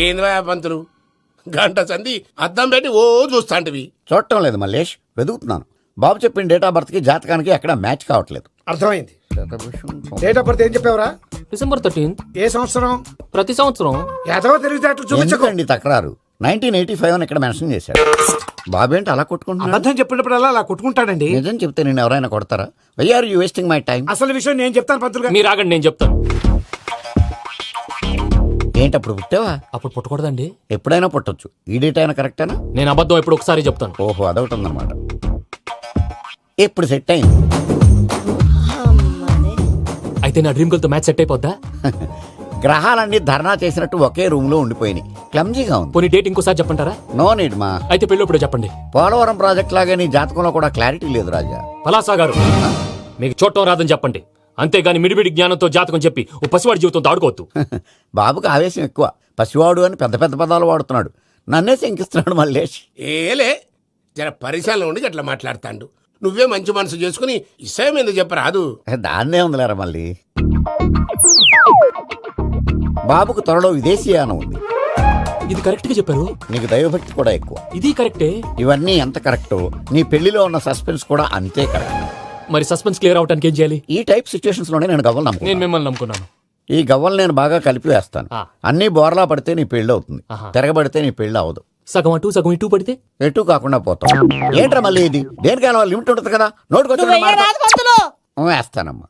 ఏంది పంతులు గంట సంధి అద్దం పెట్టి ఓ చూస్తాంటివి. చూడటం లేదు మల్లేష్, వెతుకుతున్నాను. బాబు చెప్పిన డేట్ ఆఫ్ బర్త్ కి జాతకానికి ఎక్కడ మ్యాచ్ కావట్లేదు. అర్థమైంది. డేట్ ఆఫ్ బర్త్ ఏం చెప్పావురా? December 13th. ఏ సంవత్సరం? ప్రతి సంవత్సరం. ఎదవ తెలివితేటలు చూపించకండి. ఎందుకండి తక్రారు? 1985 అని ఇక్కడ మెన్షన్ చేశాడు. బాబు ఏంటి అలా కొట్టుకుంటున్నాడు? అబద్ధం చెప్పినప్పుడల్లా అలా కొట్టుకుంటాడండి. నిజం చెప్తే నేను ఎవరైనా కొడతారా? Why are you wasting my time? అసలు విషయం నేను చెప్తాను పంతులు గారు. మీరు ఆగండి, నేను చెప్తాను. ఏంటి అప్పుడు పుట్టావా? అప్పుడు పుట్టకూడదండి. ఎప్పుడైనా పుట్టొచ్చు. ఈ డేట్ అయినా కరెక్టేనా? నేను అబద్ధం ఎప్పుడు ఒకసారి చెప్తాను. ఓహో, అదొకటి ఉందన్నమాట. ఇప్పుడు సెట్ అయింది. అయితే నా డ్రీమ్ గర్ల్ తో మ్యాచ్ సెట్ అయిపోద్దా? గ్రహాలన్నీ ధర్నా చేసినట్టు ఒకే రూమ్ లో ఉండిపోయినాయి. క్లమ్జీగా ఉంది. పోనీ డేట్ ఇంకోసారి చెప్పంటారా? నో నీడ్ మా. అయితే పెళ్ళిప్పుడు చెప్పండి. పోలవరం ప్రాజెక్ట్ లాగే నీ జాతకంలో కూడా క్లారిటీ లేదు రాజా. పలాసా గారు, మీకు చూడటం రాదని చెప్పండి. అంతేగాని మిడిమిడి జ్ఞానంతో జాతకం చెప్పి ఓ పసివాడి జీవితంతో ఆడుకోవద్దు. బాబుకి ఆవేశం ఎక్కువ. పసివాడు అని పెద్ద పెద్ద పదాలు వాడుతున్నాడు. నన్నే శంకిస్తున్నాడు మల్లేష్. ఏలే జర పరిశీలన ఉండి అట్లా మాట్లాడతాండు. నువ్వే మంచి మనసు చేసుకుని ఇష్టం ఎందుకు చెప్పరాదు? దాన్నే ఉందిలేరా మళ్ళీ. బాబుకు త్వరలో విదేశీయానం ఉంది. ఇది కరెక్ట్ గా చెప్పారు. నీకు దైవభక్తి కూడా ఎక్కువ. ఇది కరెక్టే. ఇవన్నీ ఎంత కరెక్టో నీ పెళ్లిలో ఉన్న సస్పెన్స్ కూడా అంతే కరెక్ట్. మరి సస్పెన్స్ క్లియర్ అవడానికి ఏం చేయాలి? ఈ టైప్ సిచ్యువేషన్స్ లోనే నేను గవ్వలు నేను నమ్ముకున్నాను. మిమ్మల్ని నమ్ముకున్నాను. ఈ గవ్వలు నేను బాగా కలిపి వేస్తాను. అన్ని బోర్లా పడితే నీ పెళ్లి అవుతుంది. తిరగబడితే నీ పెళ్లి అవదు. సగం అటు సగం ఇటు పడితే ఎటు కాకుండా పోతాం. ఏంట్రా మళ్ళీ ఇది? దేనికైనా లిమిట్ ఉంటుంది కదా. నోటుకొచ్చి వేస్తానమ్మా.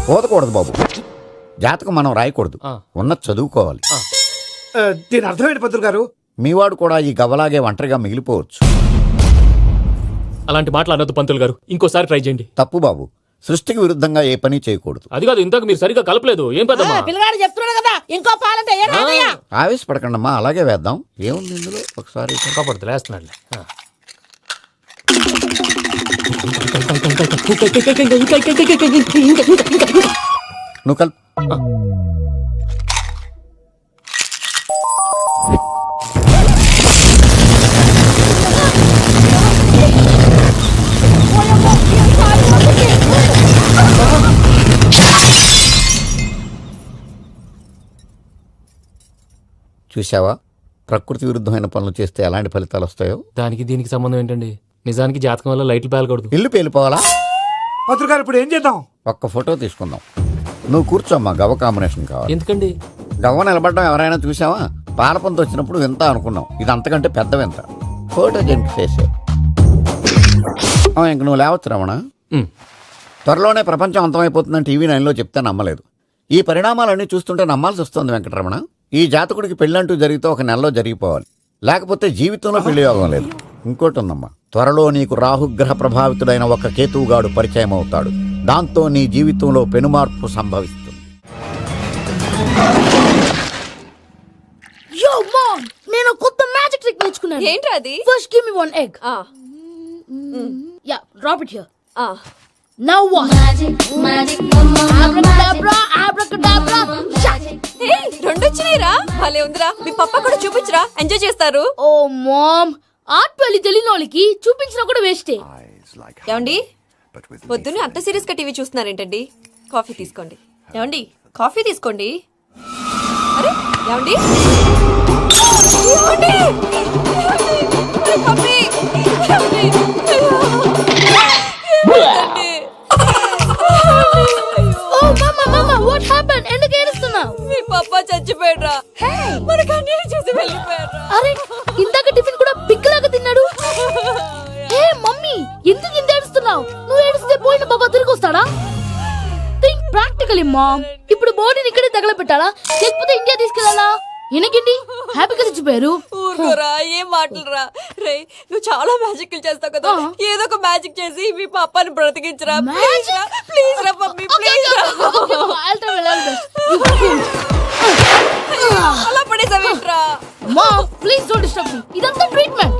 పోదకూడదు బాబు. జాతకం మనం రాయకూడదు, ఉన్నది చదువుకోవాలి. దీని అర్థమైంది పంతులు గారు. మీవాడు కూడా ఈ గవ్వలాగే ఒంటరిగా మిగిలిపోవచ్చు. అలాంటి మాటలు అనొద్దు పంతులు గారు. ఇంకోసారి ట్రై చేయండి. తప్పు బాబు. సృష్టికి విరుద్ధంగా ఏ పని చేయకూడదు. అది కాదు, ఇంతకు మీరు సరిగా కలపలేదు. ఏం పెద్దమ్మా? పిల్లగాడు చెప్తున్నాడు కదా, ఇంకో పాలంటే ఆవేశపడకండమ్మా, అలాగే వేద్దాం. ఏముంది ఇందులో? ఒకసారి కాపాడుతు లేస్తున్నాడు. నువ్వు కల్. చూసావా, ప్రకృతి విరుద్ధమైన పనులు చేస్తే ఎలాంటి ఫలితాలు వస్తాయో. దానికి దీనికి సంబంధం ఏంటండి? నిజానికి జాతకం వల్ల లైట్లు పేలకూడదు. ఇల్లు పేలిపోవాలా? పంతులు గారు ఇప్పుడు ఏం చేద్దాం? ఒక్క ఫోటో తీసుకుందాం. నువ్వు కూర్చోమ్మా, గవ్వ కాంబినేషన్ కావాలి. ఎందుకండి? గవ్వ నిలబడడం ఎవరైనా చూసావా? పాలపంత వచ్చినప్పుడు వింత అనుకున్నాం, ఇది అంతకంటే పెద్ద వింత. ఫోటో జంక్ చేసే ఇంక నువ్వు లేవచ్చు రమణ. త్వరలోనే ప్రపంచం అంతమైపోతుందని టీవీ 9లో చెప్తే నమ్మలేదు. ఈ పరిణామాలన్నీ చూస్తుంటే నమ్మాల్సి వస్తుంది వెంకటరమణ. ఈ జాతకుడికి పెళ్ళంటూ జరిగితే ఒక నెలలో జరిగిపోవాలి, లేకపోతే జీవితంలో పెళ్లి యోగం లేదు. ఇంకోటి ఉందమ్మా, త్వరలో నీకు రాహుగ్రహ ప్రభావితుడైన ఒక కేతువుగాడు పరిచయం అవుతాడు. దాంతో నీ జీవితంలో పెనుమార్పు సంభవిస్తుంది. యో మామ్, నేను కొత్త మ్యాజిక్ ట్రిక్ నేర్చుకున్నాను. ఏంట్రా అది? First give me one egg. Yeah, drop it here. Now what? Abracadabra, abracadabra. Hey, రెండు వచ్చినాయిరా. భలే ఉందిరా. మీ పప్ప కూడా చూపించరా, ఎంజాయ్ చేస్తారు. ఓ మామ్, ఆర్ట్ పెళ్లి తెలియని వాళ్ళకి చూపించినా కూడా వేస్టే. ఏమండి, పొద్దున్నే అంత సీరియస్ గా టీవీ చూస్తున్నారేంటండి? కాఫీ తీసుకోండి. ఏమండి, కాఫీ తీసుకోండి. అరే ఏమండి, ఏమండి? కాఫీ. ఏమండి? ఓ మమ్మా, మమ్మా, వాట్ హ్యాపెండ్? ఎందుకు ఏడుస్తున్నావు? మీ పప్ప చచ్చిపోయాడ్రా. మనకు అన్యాయం చేసి వెళ్ళిపోయాడ్రా. అరే, ఇందాక టిఫిన్ కూడా పిక్కలాగా తిన్నాడు. హే మమ్మీ, ఎందుకు ఇంత ఏడుస్తున్నావు? నువ్వు ఏడిస్తే పోయిన బాబా తిరిగి వస్తాడా? Think practically mom. ఇప్పుడు బాడీని ఇక్కడే తగలబెట్టాలా, లేకపోతే ఇండియా తీసుకెళ్లాలా? ఎనకండి హ్యాపీగా చచ్చిపోయారు. ఊరుకోరా, ఏం మాటలురా. రే, నువ్వు చాలా మ్యాజిక్ చేస్తావు కదా, ఏదో ఒక మ్యాజిక్ చేసి మీ పాపాని బ్రతికించరా. ప్లీజ్ రా మమ్మీ, ప్లీజ్ రా. అలా పడేసావేంట్రా? మా ప్లీజ్ డోంట్ డిస్టర్బ్ మీ. ఇదంతా ట్రీట్మెంట్.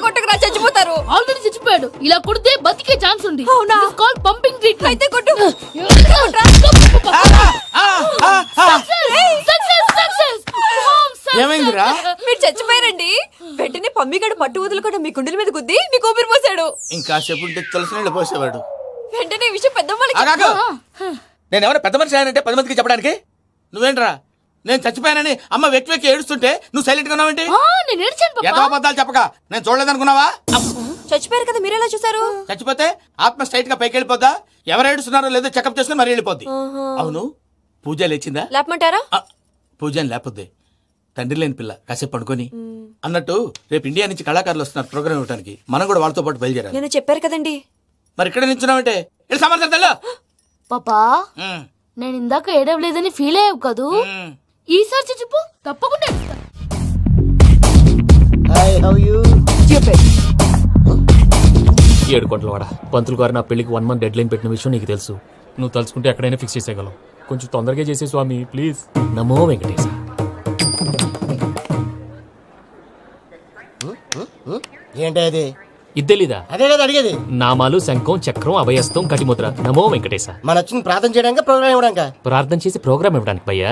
కొట్టకరా, చచ్చిపోతారు. ఆల్రెడీ చచ్చిపోయాడు. అయితే కొట్టు ఏమైందిరా? మీరు చచ్చిపోయారండి. వెంటనే పమ్మిగాడు పట్టు వదులుకుండా మీ గుండెల మీద గుద్ది మీకు ఊపిరి పోసాడు. ఇంకా సేపు ఉంటే తులసి నీళ్ళు పోసేవాడు. వెంటనే ఈ విషయం పెద్దమ్మకి ఆగాగు. నేను ఎవరైనా పెద్ద మనిషి ఆయనంటే 10 మందికి చెప్పడానికి నువ్వేంట్రా నేను చచ్చిపోయానని అమ్మ వెక్కి వెక్కి ఏడుస్తుంటే నువ్వు సైలెంట్ గా ఉన్నావేంటి? నేను ఏడ్చాను పాపా. ఎంతో అబద్ధాలు చెప్పక నేను చూడలేదనుకున్నావా? చచ్చిపోయారు కదా మీరెలా చూసారు? చచ్చిపోతే ఆత్మ స్ట్రైట్ గా పైకి వెళ్ళిపోద్దా? ఎవరు ఏడుస్తున్నారో లేదో చెకప్ చేసుకుని మరీ వెళ్ళిపోద్ది. అవును పూజ లేచిందా? లేపమంటారా? పూజ అని లేకపోద్ది. తండ్రి లేని పిల్ల కాసేపు పడుకొని అన్నట్టు రేపు ఇండియా నుంచి కళాకారులు వస్తున్నారు ప్రోగ్రామ్ ఇవ్వడానికి. మనం కూడా వాళ్ళతో పాటు బయలుదేరాలి. నేను చెప్పారు కదండి. మరి ఇక్కడ నిల్చున్నావంటే వెళ్ళి సమాధానం పాపా నేను ఇందాక ఏడవలేదని ఫీల్ అయ్యావు కదూ. ఈసారి చచ్చిపో తప్పకుండా ఏడుస్తా. ఏడు కోట్ల వాడ పంతులు గారు నా పెళ్లికి 1 month డెడ్ లైన్ పెట్టిన విషయం నీకు తెలుసు. నువ్వు తలుచుకుంటే ఎక్కడైనా ఫిక్స్ చేసేయగలవు. కొంచెం తొందరగా చేసే స్వామి ప్లీజ్. నమో వెంకటేశ. ఏంటి అది? ఇది తెలీదా? అదే కదా అడిగేది. నామాలు శంఖం చక్రం అభయస్తం కటిముద్ర. నమో వెంకటేశ. మన వచ్చింది ప్రార్థన చేయడానికి ప్రోగ్రామ్ ఇవ్వడానికి. ప్రార్థన చేసి ప్రోగ్రామ్ ఇవ్వడానికి భయ్యా.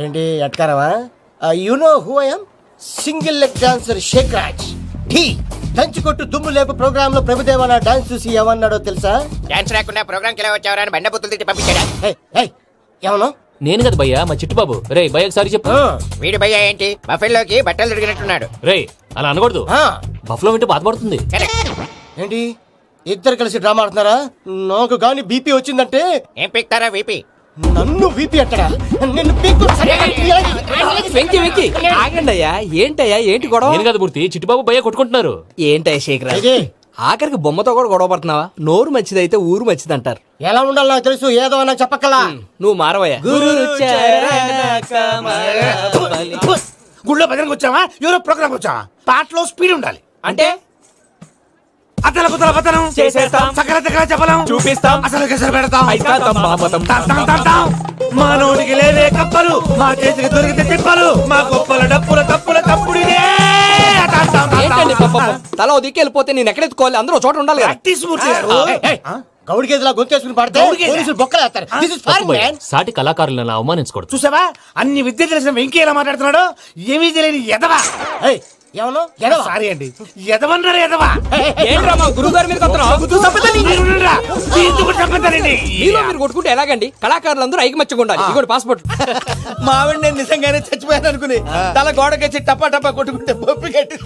ఏంటి ఎట్కారవా? You know who I am? Single leg dancer Sheikh Raj. టీ దంచి కొట్టు దుమ్ము లేపు ప్రోగ్రామ్ లో ప్రభుదేవ నా డాన్స్ చూసి ఏమన్నాడో తెలుసా? డాన్స్ రాకుండా ప్రోగ్రామ్కి ఎలా వచ్చావరా అని బండ బుద్ధులు తిట్టి పంపించాడా? ఏమన్నా? నేను కదా భయ్యా మా చిట్టుబాబు. రే భయ్య ఒకసారి చెప్పు. వీడి భయ్య ఏంటి బఫెల్లోకి బట్టలు తిరిగినట్టున్నాడు. రే అలా అనకూడదు. బఫ్లో వింటే బాధపడుతుంది. ఏంటి ఇద్దరు కలిసి డ్రామా ఆడుతున్నారా? నాకు గాని బీపీ వచ్చిందంటే ఏం పిక్తారా వీపీ? నన్ను బీపీ అట్టడా? నిన్ను వెంకి వెంకి ఆగండి అయ్యా. ఏంటయ్యా ఏంటి గొడవ? నేను కదా మూర్తి చిట్టుబాబు భయ్య కొట్టుకుంటున్నారు. ఏంటయ్యా శేఖర్ ఆఖరికి బొమ్మతో కూడా గొడవ పడుతున్నావా? నోరు మంచిదైతే ఊరు మంచిది అంటారు. ఎలా ఉండాలో నాకు తెలుసు, ఏదో నాకు చెప్పక్కలా. నువ్వు మారవయ్యా. గుళ్ళో భజనకు వచ్చావా? ఎవరో ప్రోగ్రామ్ వచ్చావా? పాటలో స్పీడ్ ఉండాలి. అంటే అతల కుతల పతనం చేసేస్తాం. సకల దగ్గర చెప్పలేం. చూపిస్తాం. అసలు గసలు పెడతాం. అయితాం బాపతం. తాం. మా నోటికి లేవే కప్పలు, మా చేతికి దొరికితే తిప్పలు, మా గొప్పల డప్పుల తప్పుల తప్పుడిదే. ఏంటండి పాపం? తల ఓ దిక్కు వెళ్ళిపోతే నేను ఎక్కడెత్తుకోవాలి? అందరూ ఒక చోట ఉండాలి కదా. ప్రాక్టీస్ మూర్తి గారు. గౌడికి ఎదులా గొంతేసుకుని పాడితే పోలీసులు బొక్కలు వేస్తారు. This is తప్పు foreign, భయ్యా. man. సాటి కళాకారులను అవమానించకూడదు. చూసావా అన్ని విద్య తెలిసిన వెంకీ ఎలా మాట్లాడుతున్నాడు? ఏమీ తెలియని ఎదవా. ఏమను? సారీ అండి, ఎదవన్నారు ఎదవా. ఏంట్రా మా గురువు గారి మీద చంపుతారండి. మీలో మీరు కొట్టుకుంటే ఎలాగండి? కళాకారులందరూ ఐకమత్యంగా ఉండాలి. ఇదిగోటి పాస్పోర్ట్. మా ఆవిడ నేను నిజంగానే చచ్చిపోయాను అనుకుని తల గోడకొచ్చి టపా టపా కొట్టుకుంటే పప్పి కట్టి.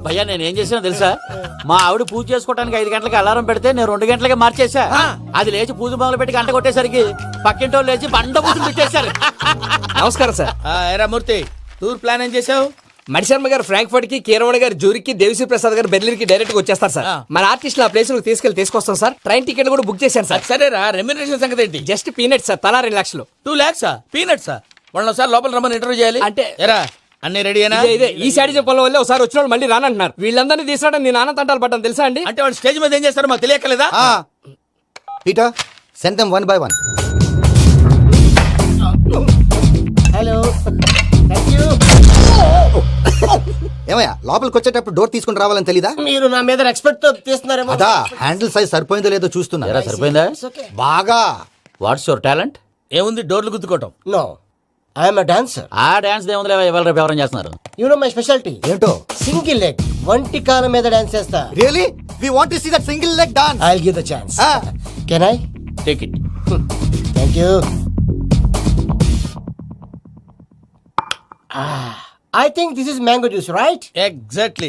భయ్యా నేనేం చేసినా తెలుసా? మా ఆవిడ పూజ చేసుకోవడానికి 5 గంటలకి అలారం పెడితే నేను 2 గంటలకి మార్చేసా. అది లేచి పూజ మొదలు పెట్టి గంట కొట్టేసరికి పక్కింటి వాళ్ళు లేచి బండ పూజలు పెట్టేశారు. నమస్కారం సార్. ఏరా మూర్తి టూర్ ప్లాన్ ఏం చేసావు? మణిశర్మ గారు ఫ్రాంక్ఫర్ట్ కి, కీరవాణ గారు జూరికి, దేవిశ్రీ ప్రసాద్ గారు బెర్లిన్ కి డైరెక్ట్ గా వచ్చేస్తారు సార్. మన ఆర్టిస్ట్ ఆ ప్లేస్ తీసుకొస్తాం సార్. ట్రైన్ టికెట్ కూడా బుక్ చేశాను సార్. సరేరా రెమ్యూనరేషన్ సంగతి ఏంటి? Just peanut sir. తలా 2 లక్షలు. 2 lakhs పీనట్సా? వాళ్ళని ఒకసారి లోపల రమ్మని ఇంటర్వ్యూ చేయాలి. అంటే ఎరా అన్ని రెడీ అయినా? ఇదే ఈ సాడి చెప్పడం వల్ల ఒకసారి వచ్చిన వాళ్ళు మళ్ళీ రానంటున్నారు. వీళ్ళందరినీ తీసుకురావడం నేను ఆనంద తంటాలు పడ్డాను తెలుసా అండి. అంటే వాళ్ళు స్టేజ్ మీద ఏం చేస్తారో మాకు తెలియక్కలేదా? Peter send them 1 by 1. Hello thank you. ఏమయ్యా లోపలికి వచ్చేటప్పుడు డోర్ తీసుకుని రావాలని తెలీదా? మీరు నా మీద ఎక్స్పెక్ట్ తో తీస్తున్నారేమో. అదా హ్యాండిల్ సైజ్ సరిపోయిందో లేదో చూస్తున్నా. సరిపోయిందా? బాగా. What's your talent? ఏముంది డోర్లు గుద్దుకోవటం. No I'm dancer. ఆ డాన్స్ దేవుందిలే ఎవరు రేపు ఎవరైనా చేస్తున్నారు. యు నో మై స్పెషాలిటీ ఏంటో? సింగిల్ లెగ్ వంటి కాలం మీద డాన్స్ చేస్తా. Really we want to see that single leg dance. I will give the chance. Can I? Take it. Thank you. I think this is mango juice, right? Exactly.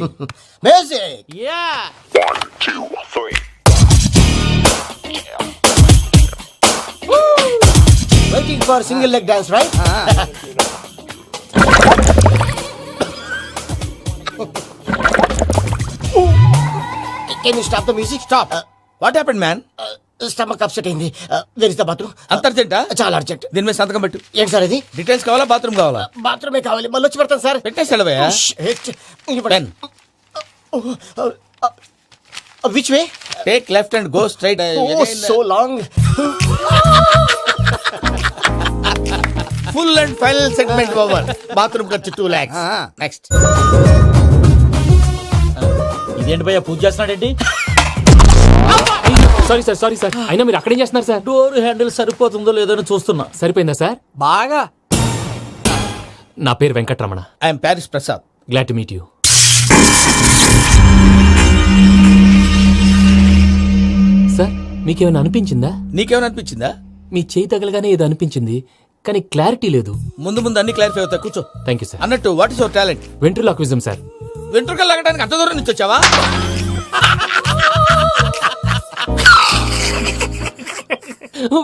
Music. Yeah. Waiting for single leg dance, right? Can you stop the music? Stop. What happened man? Stomach upset అయింది. Where is the bathroom? అంత అర్జెంటా? చాలా urgent. దీని మీద సంతకం పెట్టు. ఏంటి sir ఇది? డీటెయిల్స్ కావాలా బాత్రూమ్ కావాలా? బాత్రూమే కావాలి. మళ్ళీ వచ్చి పెడతాను సార్. పెట్టేసి వెళ్ళవయ్యా. Pen. Which way? Take left and go straight. Oh, so long. Full and final segment over. Bathroom ఖర్చు 2 lakhs. నెక్స్ట్. ఇదేంటి భయ్యా పూజ చేస్తున్నాడేంటి? సారీ సార్ సారీ సార్ అయినా మీరు అక్కడేం చేస్తున్నారు సార్? డోర్ హ్యాండిల్ సరిపోతుందో లేదో అని చూస్తున్నా. సరిపోయిందా సార్? బాగా. నా పేరు Venkatramana. I'm Paris Prasad. Glad to meet you. Sir మీకేమైనా అనిపించిందా? నీకేమైనా అనిపించిందా? మీ చేయి తగలగానే ఏదో అనిపించింది కానీ క్లారిటీ లేదు. ముందు ముందు అన్ని క్లారిఫై అవుతాయి, కూర్చో. Thank you sir. అన్నట్టు what is your talent? Ventriloquism sir. వెంట్రుకలు లాగడానికి అంత దూరం నుంచి వచ్చావా?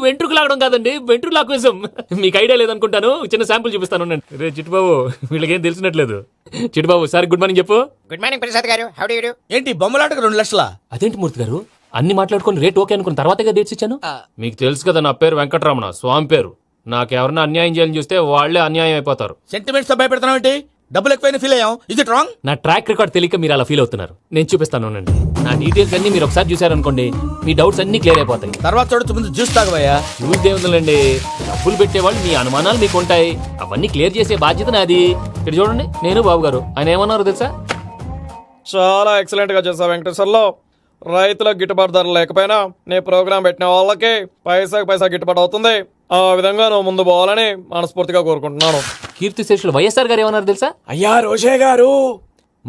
వెంట్రుకు లాగడం కాదండి, వెంట్రులాక్విజం. మీకు ఐడియా లేదనుకుంటాను, చిన్న శాంపుల్ చూపిస్తాను. రే చిట్టుబాబు, వీళ్ళకేం తెలిసినట్లేదు. చిట్టుబాబు సార్ గుడ్ మార్నింగ్ చెప్పు. Good morning Prasad garu. How do you do? ఏంటి బొమ్మలాటకు 2 లక్షలా? అదేంటి మూర్తి గారు, అన్ని మాట్లాడుకుని రేట్ ఓకే అనుకున్న తర్వాతగా డేట్స్ ఇచ్చాను. మీకు తెలుసు కదా నా పేరు వెంకటరమణ, స్వామి పేరు. నాకెవరన్నా అన్యాయం చేయాలని చూస్తే వాళ్లే అన్యాయం అయిపోతారు. సెంటిమెంట్స్ తో భయపెడతావు ఏంటి? డబ్బులు ఎక్కువైనా ఫీల్ అయ్యాం. Is it wrong? నా ట్రాక్ రికార్డ్ తెలియక మీరు అలా ఫీల్ అవుతున్నారు. నేను చూపిస్తాను అండి. నా డీటెయిల్స్ అన్ని మీరు ఒకసారి చూసారనుకోండి, మీ డౌట్స్ అన్ని క్లియర్ అయిపోతాయి. తర్వాత చూడొచ్చు, ముందు జ్యూస్ తాగబోయా. చూస్తే ఉందండి, డబ్బులు పెట్టేవాళ్ళు మీ అనుమానాలు మీకు ఉంటాయి, అవన్నీ క్లియర్ చేసే బాధ్యత నాది. ఇక్కడ చూడండి, నేను బాబు గారు. ఆయన ఏమన్నారు తెలుసా? చాలా ఎక్సలెంట్ గా చేసావు వెంకటేశ్వర్లో. రైతులకు గిట్టుబాటు ధర లేకపోయినా నీ ప్రోగ్రాం పెట్టిన వాళ్ళకి పైసాకి పైసా గిట్టుబాటు అవుతుంది. ఆ విధంగా నువ్వు ముందు పోవాలని మనస్ఫూర్తిగా కోరుకుంటున్నాను. కీర్తి శేషులు వైఎస్ఆర్ గారు ఏమన్నారు తెలుసా? అయ్యా రోషే గారు,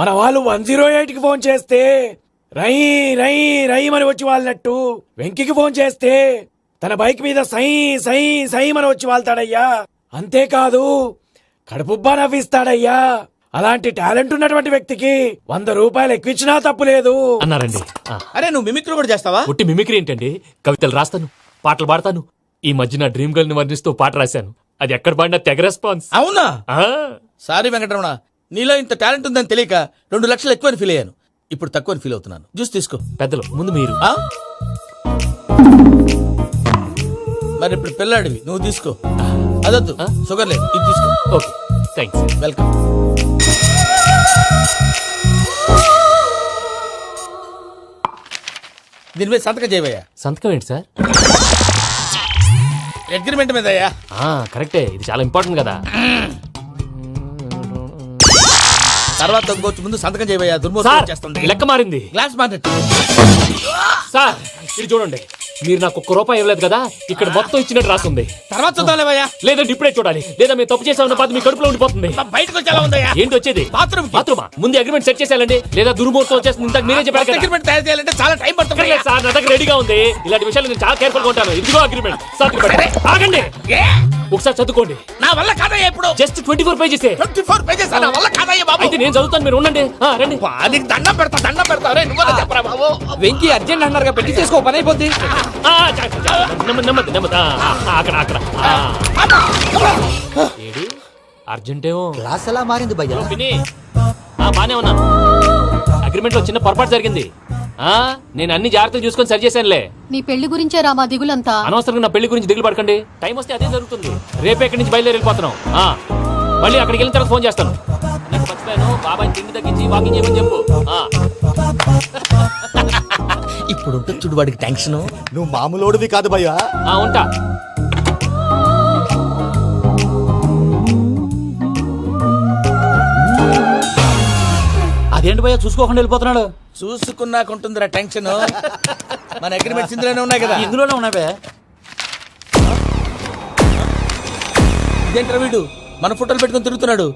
మన వాళ్ళు 108కి ఫోన్ చేస్తే రై రై రై అని వచ్చి వాళ్ళనట్టు, వెంకికి ఫోన్ చేస్తే తన బైక్ మీద సై సై సై అని వచ్చి వాళ్తాడయ్యా. అంతేకాదు కడుపుబ్బా నవ్విస్తాడయ్యా. అలాంటి టాలెంట్ ఉన్నటువంటి వ్యక్తికి 100 రూపాయలు ఎక్కువచ్చినా తప్పు లేదు అన్నారండి. అరే నువ్వు మిమిక్రీ కూడా చేస్తావా? ఒట్టి మిమిక్రీ ఏంటండి, కవితలు రాస్తాను, పాటలు పాడతాను. ఈ మధ్య నా డ్రీమ్ గర్ల్ ని వర్ణిస్తూ పాట రాశాను, అది ఎక్కడ పాడినా తెగ రెస్పాన్స్. అవునా? ఆ, సారీ వెంకటరమణ, నీలో ఇంత టాలెంట్ ఉందని తెలియక 2 లక్షలు ఎక్కువని ఫీల్ అయ్యాను. ఇప్పుడు తక్కువని ఫీల్ అవుతున్నాను. జ్యూస్ తీసుకో. పెద్దలు ముందు మీరు. ఆ? మరి ఇప్పుడు పిల్లాడివి, నువ్వు తీసుకో. అదొద్దు, షుగర్ లేదు, ఇది తీసుకో. Okay thanks. వెల్కమ్. దీని మీద సంతకం చేయవయ్యా. సంతకం ఏంటి సార్? అగ్రిమెంట్ మీద అయ్యా. కరెక్టే, ఇది చాలా ఇంపార్టెంట్ కదా. తర్వాత తగ్గొచ్చు, ముందు సంతకం చేయవయ్యా. సార్ దుర్మోహం చేస్తుంది. లెక్క మారింది. Glass market. సార్ ఇది చూడండి, మీరు నాకు ₹1 ఇవ్వలేదు కదా, ఇక్కడ మొత్తం ఇచ్చినట్టు రాస్తుంది. తర్వాత చూద్దాంలేవయ్యా. లేదంటే ఇప్పుడే చూడాలి, లేదా మేము తప్పు చేసామన్న బాధ మీ కడుపులో ఉండిపోతుంది. బయటకు వచ్చేలా ఉందయ్యా. ఏంటి వచ్చేది? బాత్రూమ్. బాత్రూమా? ముందు అగ్రిమెంట్ సెట్ చేసేయాలండి, లేదా దుర్మూర్తం వచ్చేస్తుంది. ఇంతకు మీరే చెప్పారు కదా. అగ్రిమెంట్ తయారు చేయాలంటే చాలా టైం పడుతుంది. లేదు సార్, నా దగ్గర రెడీగా ఉంది. ఇలాంటి విషయాలు నేను చాలా కేర్ఫుల్ గా ఉంటాను. ఇదిగో అగ్రిమెంట్. ఆగండి, ఒకసారి చదువుకోండి. నా వల్ల కాదయ్యా. ఇప్పుడు జస్ట్ 24 పేజెస్. 24 పేజెస్ నా వల్ల కాదయ్యా బాబు. అయితే నేను చదువుతాను, మీరు ఉండండి. రండి. నీకు దండం పెడతా. రే నువ్వు చెప్పరా బాబు. వెంకీ అర్జెంట్ అన్నారుగా, పెట్టి చేసుకో, పని అయిపోద్ది. నెమ్మది. అక్కడ ఏడి అర్జెంటేమో. క్లాస్ ఎలా మారింది భయ్యా? బానే ఉన్నాను. అగ్రిమెంట్ లో చిన్న పొరపాటు జరిగింది. నేను అన్ని జాగ్రత్తలు చూసుకొని సరి చేశానులే. నీ పెళ్లి గురించే రామా దిగులంతా. అనవసరంగా నా పెళ్లి గురించి దిగులు పడకండి. టైం వస్తే అదే జరుగుతుంది. రేపే ఇక్కడి నుంచి బయలుదేరి వెళ్ళిపోతున్నాం. మళ్ళీ అక్కడికి వెళ్ళిన తర్వాత ఫోన్ చేస్తాను. నీకు మర్చిపోయాను, బాబాయ్ తిండి తగ్గించి వాకింగ్ చేయమని చెప్పు. ఇప్పుడు ఉంటుంది చూడు వాడికి టెన్షన్. నువ్వు మామూలోడివి కాదు భయ్యా. ఉంటా. అదేంటి భయ్యా చూసుకోకుండా వెళ్ళిపోతున్నాడు? చూసుకున్నాకుంటుందిరా టెన్షన్. మన అగ్రిమెంట్స్ ఇందులోనే ఉన్నాయి కదా. ఇందులోనే ఉన్నాయి భయ్యా. ఇదేంట్రా వీడు మన ఫోటోలు పెట్టుకొని తిరుగుతున్నాడు?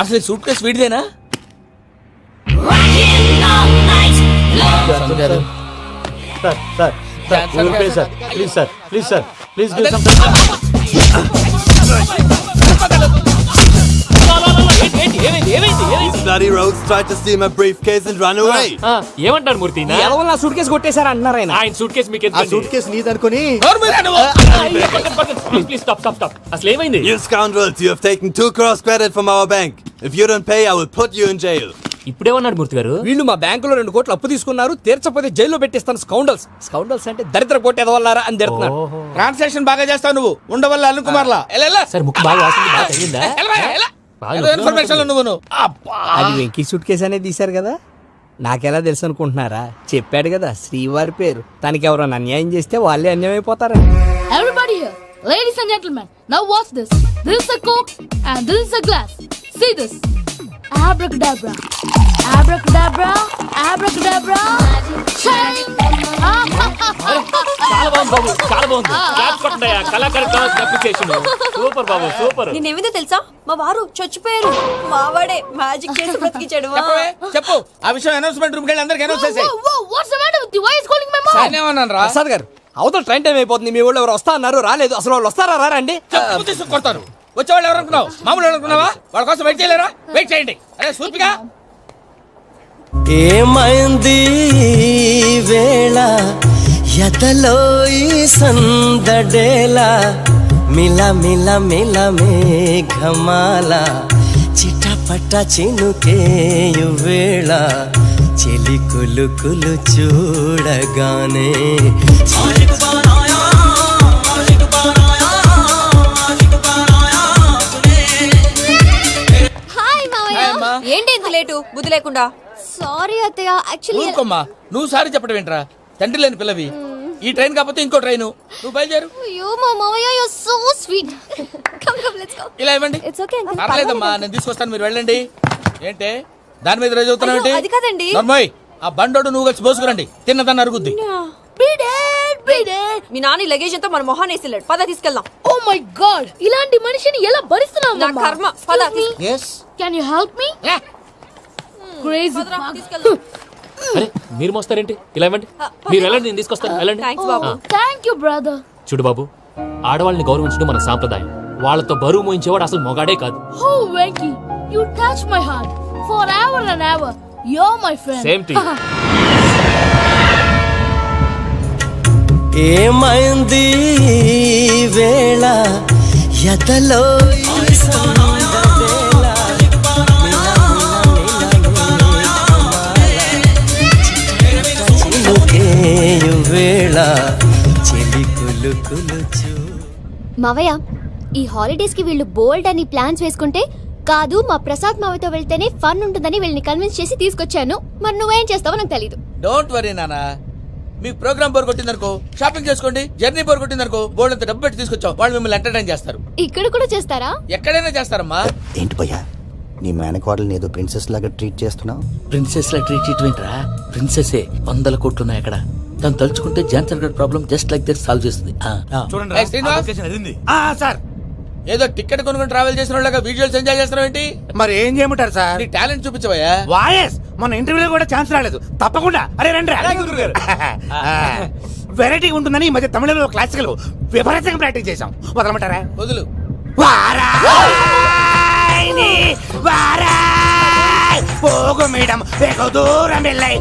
అసలు సూట్ కేసు వీడిదేనా? ప్లీజ్ ఏమంటారు మూర్తి? నా సూట్ కేసు కొట్టేశారా అన్నారు ఆయన. ఆయన సూట్ కేసు మీకు సూట్ కేసు నీదనుకుని ప్లీజ్ స్టాప్. అసలు ఏమైంది? You scoundrels, you have taken 2 crores credit from our bank. If you don't pay, I will put you in jail. ఇప్పుడేమన్నాడు మూర్తి గారు? వీళ్ళు మా బ్యాంకులో 2 కోట్లు అప్పు తీసుకున్నారు, తీర్చపోతే జైల్లో పెట్టిస్తాను. స్కౌండల్స్ అంటే దరిద్ర పోటీ ఎదవల్లారా అని తిడుతున్నాడు. ట్రాన్సాక్షన్ బాగా చేస్తావు నువ్వు. ఉండవల్ల అల్లు కుమార్లా. సార్ ముక్కు బాగా వాసింది, బాగా తగిలిందా? ఇన్ఫర్మేషన్ నువ్వు. అది వెంకీ సూట్ కేసు అనేది తీశారు కదా, నాకెలా తెలుసు అనుకుంటున్నారా? చెప్పాడు కదా శ్రీవారి పేరు. తనకి ఎవరైనా అన్యాయం చేస్తే వాళ్ళే అన్యాయం అయిపోతారు. Everybody here, ladies and gentlemen, now watch this. This is a Coke and this is a glass. See this. Abracadabra. Abracadabra, abracadabra, shine. చాలా బాగుంది బాబు, చాలా బాగుంది. క్లాప్స్ కొట్టండి, కళాకారు అప్రిసియేషన్. సూపర్ బాబు, సూపర్. నేనేమిందో తెలుసా మా వారు చచ్చిపోయారు. మావాడే మ్యాజిక్ చేసి బ్రతికించాడు. చెప్పవే, చెప్పు ఆ విషయం అనౌన్స్మెంట్ రూమ్ కెళ్ళి అందరికి అనౌన్స్ చేసేయ్. Whoa, what's the matter with you? Why is calling my mom? ఏమన్నాను రా? ప్రసాద్ గారు అవతల ట్రైన్ టైం అయిపోతుంది. మీ ఊళ్ళో ఎవరు వస్తా అన్నారు, రాలేదు. అసలు వాళ్ళు వస్తారా రారా అండి? చెప్పు తీసుకు కొడతారు. వచ్చేవాళ్ళు ఎవరు అనుకున్నావు? మామూలు అనుకున్నావా? వాళ్ళ కోసం వెయిట్ చేయలేరా? వెయిట్ చేయండి. అరే సూపిగా ఏమైంది వేళ ఎదలో ఈ సందడేల మిల మిల మిల మేఘమాల చిటపట చినుకేయు వేళ చెలి కులు కులు చూడగానే హాయ్ మావయ్య. ఏంటి ఇంత లేటు బుద్ధి లేకుండా? సారీ అత్తయ్య, యాక్చువల్లీ ఊరుకోమ్మా. నువ్వు సారి చెప్పడం ఏంట్రా? తండ్రి లేని పిల్లవి. ఈ ట్రైన్ కాకపోతే ఇంకో ట్రైన్. నువ్వు బయలుదేరు. అయ్యో మా మావయ్య you so sweet. Come come let's go. ఇలా ఇవ్వండి. It's okay. పర్లేదమ్మా, నేను తీసుకొస్తాను, మీరు వెళ్ళండి. ఏంటే దాని మీద రోజు అవుతున్నావు ఏంటి? అది కాదండి. నర్మోయ్, ఆ బండోడు నువ్వు కలిసి పోసుకురండి. తిన్నదాన్ని అరుగుద్ది. మీ నాని లగేజ్ అంతా మన మొహాన్ని వేసిల్లాడు. పద తీసుకెళ్దాం. Oh my God! ఇలాంటి మనిషిని ఎలా భరిస్తున్నావు? నా కర్మ. పద Can you help me? Crazy. తీసుకెళ్దాం. అరే మీరు మోస్తారేంటి? ఇలా ఇవ్వండి. మీరు వెళ్ళండి, నేను తీసుకొస్తాను. వెళ్ళండి. Thanks Babu. Thank you, brother. చూడు బాబు, ఆడవాళ్ళని గౌరవించడం మన సాంప్రదాయం. వాళ్ళతో బరువు మోయించేవాడు అసలు మొగాడే కాదు. Oh, Venky, you touch my heart forever and ever. You're my friend. Same to you. ఏమైంది వేళ ఎదలో ఈ సందడేల చినుకేయు వేళ చెలి కులు కులు చూ. మావయ్య, ఈ హాలిడేస్ కి వీళ్ళు బోల్డ్ అని ప్లాన్స్ వేసుకుంటే కాదు మా ప్రసాద్ మావయ్యతో వెళ్తేనే ఫన్ ఉంటుందని వీళ్ళని కన్విన్స్ చేసి తీసుకొచ్చాను. మరి నువ్వేం చేస్తావో నాకు తెలీదు. డోంట్ వరీ నానా. మీకు ప్రోగ్రామ్ బోర్ కొట్టిందనుకో షాపింగ్ చేసుకోండి. జర్నీ బోర్ కొట్టిందనుకో బోర్డు అంత డబ్బు పెట్టి తీసుకొచ్చాం. వాళ్ళు మిమ్మల్ని ఎంటర్టైన్ చేస్తారు. ఇక్కడ కూడా చేస్తారా? ఎక్కడైనా చేస్తారమ్మా. ఏంటి భయ్యా, నీ మేనకోడల్ని ఏదో ప్రిన్సెస్ లాగా ట్రీట్ చేస్తున్నావు? ప్రిన్సెస్ లా ట్రీట్ చేయటమేంట్రా? ప్రిన్సెసే 100 కోట్లు ఉన్నాయి అక్కడ. తను తలుచుకుంటే జాన్సన్ గడ్ problem just like that solve చేస్తుంది. ఏయ్, శ్రీనివాస్, సార్, ఏదో టికెట్ కొనుక్కొని ట్రావెల్ చేసిన వాళ్ళగా వీడియోస్ ఎంజాయ్ చేస్తున్నావు ఏంటి? మరి ఏం చేయమంటారు సార్? నీ టాలెంట్ చూపించవయ్యా. వాయస్ మన ఇంటర్వ్యూలో కూడా ఛాన్స్ రాలేదు. తప్పకుండా అరే రండి. వెరైటీ ఉంటుందని ఈ మధ్య తమిళంలో క్లాసికల్ విపరీతంగా ప్రాక్టీస్ చేశాం. వదలమంటారా? వదులు. పోగు మేడం వెగు దూరం వెళ్ళై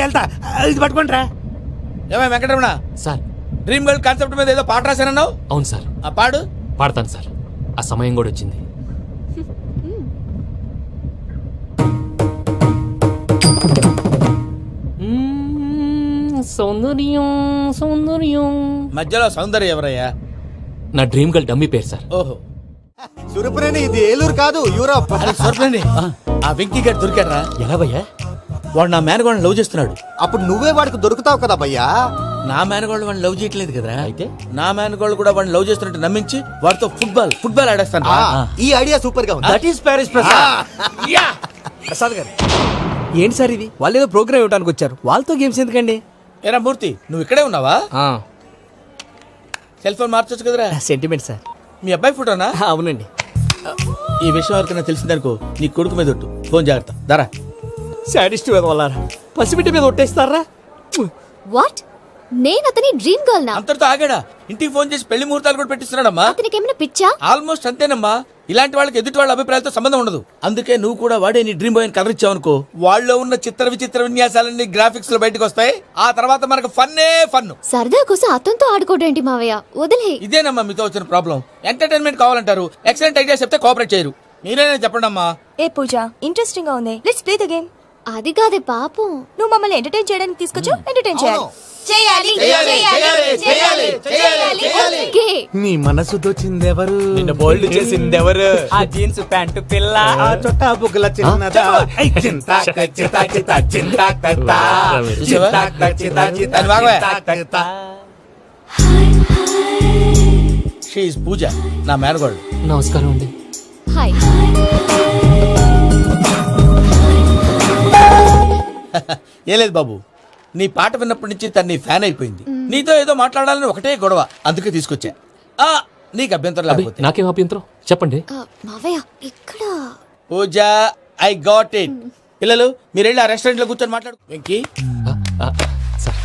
వెళ్తా. ఇది పట్టుకుంటారా? ఏమై Venkataramana, sir, dream girl concept మీద ఏదో పాట రాశానన్నావు. అవును సార్. ఆ పాడు. పాడతాను సార్. ఆ సమయం కూడా వచ్చింది. సౌందర్యం సౌందర్యం. మధ్యలో సౌందర్య ఎవరయ్యా? నా డ్రీమ్ గర్ల్ డమ్మీ పేరు సార్. ఓహో, సురపురేని ఇది ఏలూరు కాదు, యూరోప్. అది స్వర్ణని. ఆ వెంకీ గారు దొరికారా? ఎలా భయ్యా? వాడు నా మేనగోళ్ళని లవ్ చేస్తున్నాడు. అప్పుడు నువ్వే వాడికి దొరుకుతావు కదా భయ్యా. నా మేనగోళ్ళు వాడిని లవ్ చేయట్లేదు కదరా. అయితే నా మేనగోళ్ళు కూడా వాడిని లవ్ చేస్తున్నట్టు నమ్మించి వాడితో ఫుట్బాల్ ఆడేస్తాను. ఈ ఐడియా సూపర్ గా ఉంది. That is Paris Prasad. Prasad గారు ఏంటి సార్ ఇది? వాళ్ళు ఏదో ప్రోగ్రామ్ ఇవ్వడానికి వచ్చారు, వాళ్ళతో గేమ్స్ ఎందుకండి? ఏరా మూర్తి, నువ్వు ఇక్కడే ఉన్నావా? సెల్ ఫోన్ మార్చొచ్చు కదరా. Sentiment sir. మీ అబ్బాయి ఫోటోనా? అవునండి. ఈ విషయం ఎవరికైనా తెలిసిందనుకో నీ కొడుకు మీద ఒట్టు. ఫోన్ జాగ్రత్త. దారా. సాడిస్ట్ వాళ్ళారా, పసిబిడ్డ మీద ఒట్టేస్తారా? వాట్? నేను అతని డ్రీమ్ గర్ల్ నా? అంతటితో ఆగాడా? ఇంటికి ఫోన్ చేసి పెళ్లి ముహూర్తాలు కూడా పెట్టిస్తున్నాడమ్మా. అతనికి ఏమైనా పిచ్చా? ఆల్మోస్ట్ అంతేనమ్మా. ఇలాంటి వాళ్ళకి ఎదుటి వాళ్ళ అభిప్రాయాలతో సంబంధం ఉండదు. అందుకే నువ్వు కూడా వాడే నీ డ్రీమ్ బాయ్ కలర్ ఇచ్చావనుకో, వాళ్ళలో ఉన్న చిత్ర విచిత్ర విన్యాసాలన్నీ గ్రాఫిక్స్ లో బయటకు వస్తాయి. ఆ తర్వాత మనకు ఫన్నే ఫన్. సరదా కోసం అతనితో ఆడుకోవడం ఏంటి మావయ్య? వదిలే. ఇదేనమ్మా మీతో వచ్చిన ప్రాబ్లం. ఎంటర్టైన్మెంట్ కావాలంటారు, ఎక్సలెంట్ ఐడియా చెప్తే కోఆపరేట్ చేయరు. మీరేనా చెప్పండి అమ్మా. ఏ పూజ, ఇంట్రెస్టింగ్ గా ఉంది. Let's play the game. అది కాదే పాపం. నువ్వు మమ్మల్ని ఎంటర్టైన్ చేయడానికి తీసుకొచ్చు. ఎంటర్టైన్ చేయాలి. ఓకే. నీ మనసు దోచిందెవరు? నిన్ను బోల్డ్ చేసిందెవరు? ఆ జీన్స్ ప్యాంటు పిల్ల, ఆ చొట్టా బుగ్గల చిన్నదా. చూసావా? దాన్ని బాగా. షీఈ్ పూజ, నా మేనగోళ్ళు. నమస్కారం అండి. హాయ్. ఏ లేదు బాబు, నీ పాట విన్నప్పటి నుంచి తను నీ ఫ్యాన్ అయిపోయింది. నీతో ఏదో మాట్లాడాలని ఒకటే గొడవ, అందుకే తీసుకొచ్చా. నీకు అభ్యంతరం అబ్బే, లేకపోతే. నాకేం అభ్యంతరం చెప్పండి. మావయ్య ఇక్కడ పూజ, ఐ గాట్ ఇట్. పిల్లలు మీరు వెళ్ళి ఆ రెస్టారెంట్ లో కూర్చొని మాట్లాడు. వెంకీ, సార్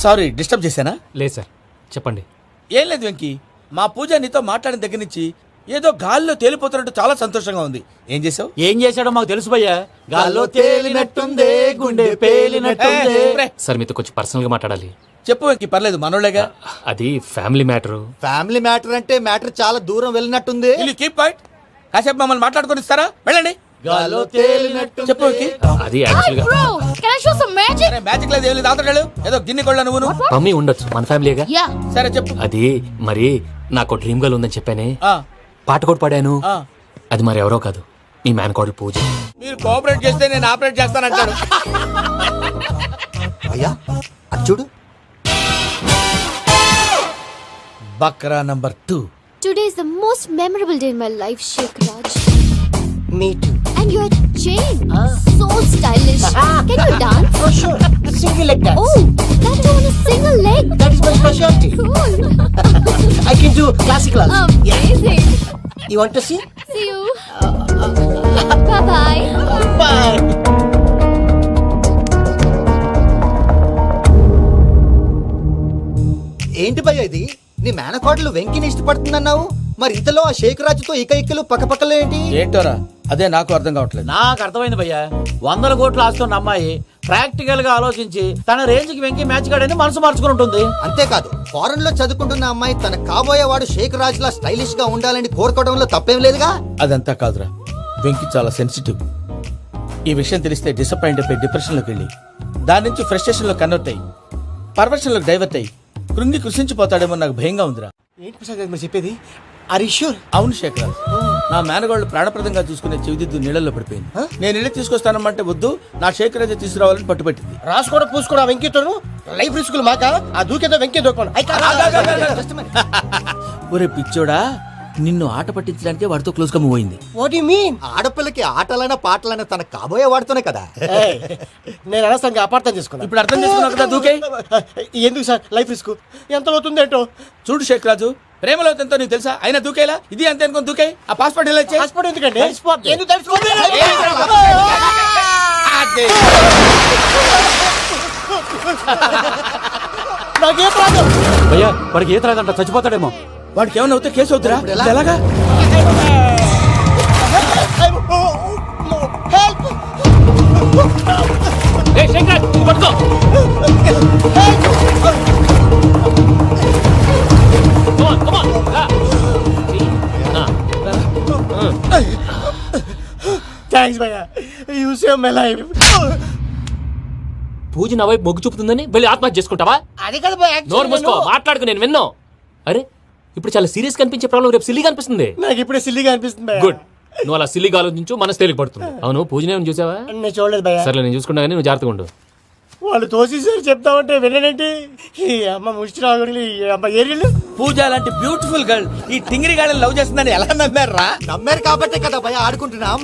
సారీ డిస్టర్బ్ చేశానా? లేదు సార్ చెప్పండి. ఏం లేదు వెంకీ, మా పూజ నీతో మాట్లాడిన దగ్గర నుంచి ఏదో గాల్లో తేలిపోతున్నట్టు చాలా సంతోషంగా ఉంది. ఏం చేసావు? ఏం చేశాడో మాకు తెలుసు భయ్యా. గాల్లో తేలినట్టుందే, గుండె పేలినట్టుందే. సార్ మీతో కొంచెం పర్సనల్ గా మాట్లాడాలి. చెప్పు వెంకీ, పర్లేదు మనోళ్ళేగా. అది ఫ్యామిలీ మ్యాటర్. ఫ్యామిలీ మ్యాటర్ అంటే మ్యాటర్ చాలా దూరం వెళ్ళినట్టుంది. Keep quiet. కాసేపు మమ్మల్ని మాట్లాడుకొని ఇస్తారా? వెళ్ళండి. గాల్లో తేలినట్టు చెప్పు వెంకీ. అది యాక్చువల్ గా Bro, can I show some magic? సరే, మ్యాజిక్ లేదు ఏం లేదు, ఆతడాడు ఏదో గిన్నె కొళ్ళ నువ్వు. మమ్మీ ఉండొచ్చు, మన ఫ్యామిలీగా. Yeah. సరే చెప్పు. అది మరి నాకు డ్రీమ్ గర్ల్ ఉందని చెప్పానే, ఆ, పాట కూడా పాడాను. ఆ. అది మరి ఎవరో కాదు, నీ మేనకోడలు పూజ. మీరు కోఆపరేట్ చేస్తే నేను ఆపరేట్ చేస్తానంటాడు. అయ్యా అది చూడు. బక్రా number 2. Today is the most memorable day in my life, Sheikh Raj. Me too. And your chain, so stylish. Can you dance? For sure. Single leg dance. Oh, that too on a single leg. That is my specialty. Cool. I can do classical also. Amazing. You want to see? See you. Bye bye. Bye. ఏంటి భయ్య ఇది? నీ మేనకోడలు వెంకిని ఇష్టపడుతుందన్నావు, మరి ఇంతలో ఆ షేక్ రాజుతో ఇకలు పక్కపక్కలో ఏంటి? ఏంటోరా, అదే నాకు అర్థం కావట్లేదు. నాకు అర్థమైంది భయ్యా. 100 కోట్లు ఆస్తున్న అమ్మాయి ప్రాక్టికల్ గా ఆలోచించి తన రేంజ్ కి వెంకి మ్యాచ్ కాడని మనసు మార్చుకుని ఉంటుంది. అంతేకాదు, ఫారెన్ లో చదువుకుంటున్న అమ్మాయి తన కాబోయేవాడు షేక్ రాజ్ లా స్టైలిష్ గా ఉండాలని కోరుకోవడంలో తప్పేం లేదుగా. అదంతా కాదురా, వెంకి చాలా సెన్సిటివ్. ఈ విషయం తెలిస్తే డిసప్పాయింట్ అయిపోయి డిప్రెషన్లోకి వెళ్ళి దాని నుంచి ఫ్రస్ట్రేషన్లో కన్వర్ట్ అయ్యి పర్వర్షన్లోకి డైవర్ట్ అయ్యి కృంగి కృషించిపోతాడేమో నాకు భయంగా ఉందిరా. ఏంటి ప్రసాద్ గారు మీరు చెప్పేది? Are you sure? అవును శేఖర్, నా మేనగాళ్ళు ప్రాణప్రదంగా చూసుకునే చెవిదిద్దు నీళ్ళల్లో పడిపోయింది. నేను ఇల్లు తీసుకొస్తానమ్మంటే వద్దు, నా శేఖర్ అయితే తీసుకురావాలని పట్టుబట్టింది. రాసుకోవడం పూసుకోవడం వెంకీతోను లైఫ్ రిస్కులు మాక. ఆ దూకేదో వెంకీ దూకోండి. ఒరే పిచ్చోడా, నిన్ను ఆట పట్టించడానికే వాడితో క్లోజ్ గా మూవ్ అయింది. What you mean? ఆడపిల్లకి ఆటలైనా పాటలైనా తన కాబోయే వాడుతూనే కదా. నేను అనవసరంగా అపార్థం చేసుకున్నా. ఇప్పుడు అర్థం చేసుకున్నావు కదా, దూకే. ఎందుకు సార్ లైఫ్ రిస్క్? ఎంత అవుతుంది ఏంటో చూడు శేఖర్ రాజు, ప్రేమలో ఎంతో నీకు తెలుసా? అయినా దూకేలా ఇది అంతే అనుకుని దూకే. ఆ పాస్పోర్ట్ ఎలా ఇచ్చే? పాస్పోర్ట్ ఎందుకండి? ఎందుకు తెలుసుకోండి? నాకేం ప్రాబ్లం? భయ్యా వాడికి ఈత రాదంట, చచ్చిపోతాడేమో. వాడికి ఏమైనా అవుతే కేసు అవుతురా? ఎలాగా? థ్యాంక్స్ భయ్యా, యు సేవ్ మై లైఫ్. పూజ నా వైపు మొగ్గు చూపుతుందని వెళ్ళి ఆత్మహత్య చేసుకుంటావా? అది కదా భయ్యా, నోరు మూసుకో, మాట్లాడుకు, నేను విన్నావు. అరే ఇప్పుడు చాలా సీరియస్ కనిపించే ప్రాబ్లం రేపు సిల్లీగా అనిపిస్తుంది. నాకు ఇప్పుడే సిల్లిగా అనిపిస్తుంది భయ్యా. గుడ్, నువ్వు అలా సిల్లీగా ఆలోచించు, మనసు తేలిక పడుతుంది. అవును, పూజనే చూసావా? నేను చూడలేదు భయ్యా. సర్లే, నేను చూసుకున్నా కానీ నువ్వు జాగ్రత్తగా ఉండు. వాళ్ళు తోసేసారు చెప్తామంటే వినడండి. ఈ అమ్మ ముష్టి రాగుడి, ఈ అమ్మ ఏరియలు. పూజ లాంటి బ్యూటిఫుల్ గర్ల్ ఈ టింగిరి గాళ్ళని లవ్ చేస్తుందని ఎలా నమ్మారా? నమ్మారు కాబట్టే కదా భయ ఆడుకుంటున్నాం.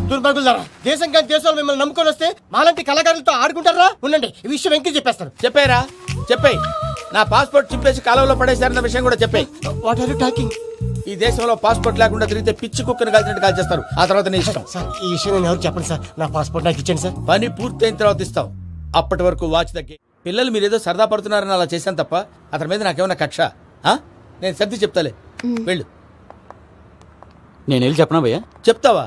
దుర్భగులారా, దేశం కానీ దేశాలు మిమ్మల్ని నమ్ముకొని వస్తే మాలాంటి కళాకారులతో ఆడుకుంటారా? ఉండండి, ఈ విషయం వెంకీ చెప్పేస్తాను. చెప్పారా? చెప్పేయ్. నా పాస్పోర్ట్ చింపేసి కాలంలో పడేశారన్న విషయం కూడా చెప్పేయ్. What are you talking? ఈ దేశంలో పాస్పోర్ట్ లేకుండా తిరిగితే పిచ్చి కుక్కను కాల్చినట్టు కాల్చేస్తారు. ఆ తర్వాత నీ ఇష్టం. సార్ ఈ విషయం నేను ఎవరు చెప్పండి సార్. నా పాస్పోర్ట్ నాకు ఇచ్చేయండి సార్. పని పూర్తయిన తర్వాత ఇస్తాం. అప్పటి వరకు వాచ్ దగ్గర. పిల్లలు మీరేదో సరదా పడుతున్నారని అలా చేశాను తప్ప అతని మీద నాకేమన్నా కక్ష? నేను సర్ది చెప్తాలే, వెళ్ళు. నేను వెళ్ళి చెప్పనా భయ్యా? చెప్తావా?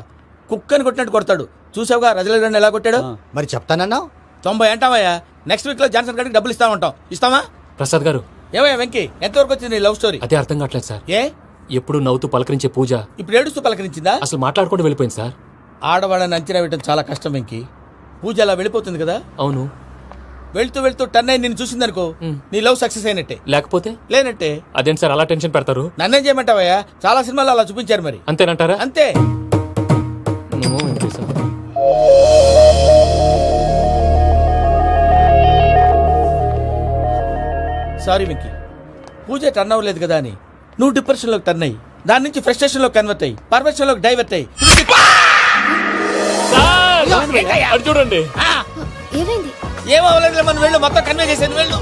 కుక్కని కొట్టినట్టు కొడతాడు. చూసావుగా రజల గండి ఎలా కొట్టాడు? మరి చెప్తానన్నావు. 90 అంటావయ్యా. నెక్స్ట్ వీక్ లో జాన్సన్ గారికి డబ్బులు ఇస్తామంటాం. ఇస్తావా? ప్రసాద్ గారు, ఏమయ్యా వెంకీ, ఎంతవరకు వచ్చింది నీ లవ్ స్టోరీ? అదే అర్థం కావట్లేదు సార్. ఏ ఎప్పుడు నవ్వుతూ పలకరించే పూజ ఇప్పుడు ఏడుస్తూ పలకరించిందా? అసలు మాట్లాడుకుంటూ వెళ్ళిపోయింది సార్. ఆడవాళ్ళని అంచనా వేయడం చాలా కష్టం వెంకీ. పూజ అలా వెళ్ళిపోతుంది కదా. అవును, వెళ్తూ వెళ్తూ టర్న్ అయి నిన్ను చూసిందనుకో, నీ లవ్ సక్సెస్ అయినట్టే. లేకపోతే లేనట్టే. అదేంటి సార్ అలా టెన్షన్ పెడతారు? నన్నేం చేయమంటావయ్యా? చాలా సినిమాలు అలా చూపించారు మరి. అంతేనంటారా? అంతే. నమో వెంకటేశ్వర. సారీ వెంకీ, పూజ టర్న్ అవ్వలేదు కదా అని నువ్వు డిప్రెషన్ లోకి టర్న్ అయ్యి దాని నుంచి ఫ్రస్ట్రేషన్ లో కన్వర్ట్ అయ్యి పర్వర్షన్ లోకి డైవర్ట్ అయ్యి అది చూడండి ఏమైంది? ఏమో అవ్వలేదు, మనం వెళ్ళు, మొత్తం కన్వే చేసేది వెళ్ళు.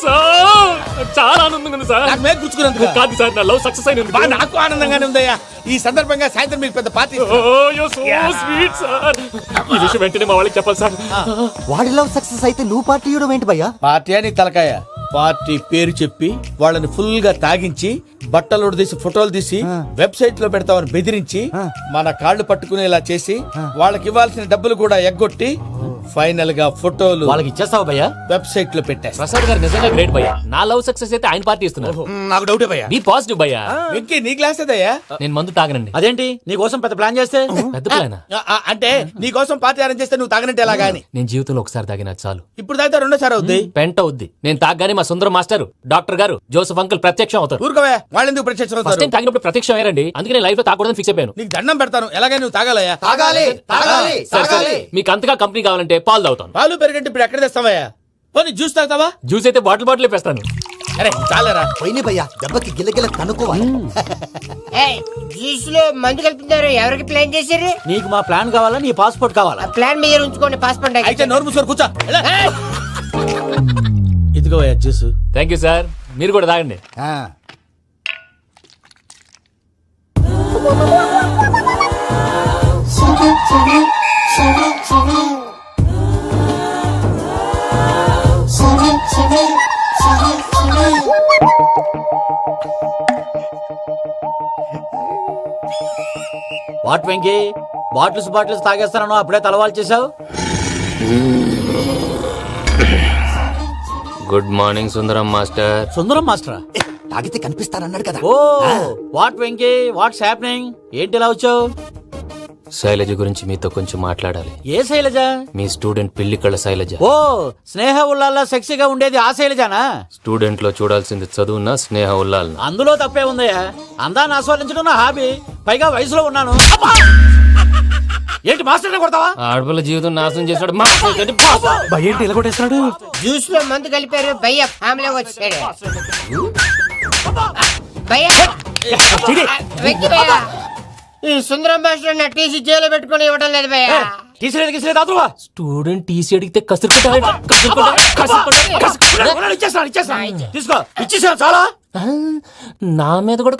సార్ చాలా ఆనందంగా ఉంది సార్. నాకు మీద గుచ్చుకున్నందుకు కాదు సార్, నా లవ్ సక్సెస్ అయినందుకు. బా, నాకు ఆనందంగానే ఉందయ్యా. ఈ సందర్భంగా సాయంత్రం మీకు పెద్ద పార్టీ స్వీట్ సార్. ఈ విషయం వెంటనే మా వాళ్ళకి చెప్పాలి సార్. వాడి లవ్ సక్సెస్ అయితే నువ్వు పార్టీ ఇవ్వడం ఏంటి భయ్యా? పార్టీ అని తలకాయ పార్టీ పేరు చెప్పి వాళ్ళని ఫుల్ గా తాగించి బట్టలు తీసి ఫోటోలు తీసి వెబ్సైట్ లో పెడతామని బెదిరించి మన కాళ్ళు పట్టుకునేలా చేసి వాళ్ళకి ఇవ్వాల్సిన డబ్బులు కూడా ఎగ్గొట్టి ఫైనల్ గా ఫోటోలు వాళ్ళకి ఇచ్చేస్తావా భయ్యా? వెబ్సైట్ లో పెట్టేస్తా. ప్రసాద్ గారు నిజంగా గ్రేట్ భయ్యా. నా లవ్ సక్సెస్ అయితే ఆయన పార్టీ ఇస్తున్నారు. నాకు డౌటే భయ్యా. బీ పాజిటివ్ భయ్యా. వెంకీ నీ గ్లాస్ ఏదయ్యా? నేను మందు తాగనండి. అదేంటి నీ కోసం పెద్ద ప్లాన్ చేస్తే? పెద్ద ప్లానా? అంటే నీ కోసం పార్టీ అరేంజ్ చేస్తే నువ్వు తాగనంటే ఎలాగా అని. నేను జీవితంలో ఒకసారి తాగినా చాలు. ఇప్పుడు తాగితే రెండోసారి అవుద్ది. పెంట అవుద్ది. నేను తాగగానే మా సుందరం మాస్టర్, డాక్టర్ గారు, జోసెఫ్ అంకుల్ ప్రత్యక్షం అవుతారు. ఊరుకోవా, వాళ్ళెందుకు ప్రత్యక్ష ఫస్ట్ అవుతారు? టైం తాగినప్పుడు ప్రత్యక్షం అయ్యారండి. అందుకే లైఫ్ లో తాగకూడదని ఫిక్స్ అయిపోయాను. నీకు దండం పెడతాను, ఎలాగే నువ్వు తాగాలయ్యా. తాగాలి తాగాలి సరే, సరే. మీకు అంతగా కంపెనీ కావాలంటే పాలు తాగుతాను. పాలు పెరిగంటే ఇప్పుడు ఎక్కడ తెస్తావయ్యా? పోనీ జ్యూస్ తాగుతావా? జ్యూస్ అయితే బాటిల్ వేస్తాను. అరే చాలరా. పోయిన భయ్యా, దెబ్బకి గిల్లగిల్ల కనుక్కోవాలి. జ్యూస్ లో మందు కలుపుతున్నారు. ఎవరికి ప్లాన్ చేశారు? నీకు మా ప్లాన్ కావాలా, నీ పాస్పోర్ట్ కావాలా? ప్లాన్ మీద ఉంచుకోండి, పాస్పోర్ట్ అయితే నోరు మూసుకొని కూర్చో. ఇదిగో జ్యూస్. Thank you sir. మీరు కూడా తాగండి. వాట్ వెంకీ, బాటిల్స్ తాగేస్తానో అప్పుడే తలవాలు చేసావు. Good morning Sundaram master. Sundaram మాస్టరా? తాగితే కనిపిస్తానన్నాడు కదా. Oh what Venky, what's happening? ఏంటి ఇలా వచ్చావు? శైలజ గురించి మీతో కొంచెం మాట్లాడాలి. ఏ శైలజ? మీ స్టూడెంట్ పెళ్లి కళ్ళ శైలజ. ఓ స్నేహ ఉల్లాల్లో సెక్సీగా ఉండేది ఆ శైలజానా? స్టూడెంట్ లో చూడాల్సింది చదువున్న స్నేహ ఉల్లాల్. అందులో తప్పే ఉందయ్యా. అందాన్ని ఆస్వాదించడం నా హాబీ, పైగా వయసులో ఉన్నాను. అబ్బా! ఏంటి మాస్టర్ కొడతావా? ఆడపిల్ల జీవితం నాశనం చేశాడు. ఏంటి ఇలా కొట్టేస్తున్నాడు? జ్యూస్ లో మందు కలిపారు. భయ్య ఫ్యామిలీ వచ్చాడు. భయ్య వెక్కి భయ్య, ఈ సుందరం మాస్టర్ నా టీసీ జైలు పెట్టుకుని ఇవ్వడం లేదు భయ్య. స్టూడెంట్ టీసీ అడిగితే తీసుకో, ఇచ్చేసా చాలా. నా మీద కూడా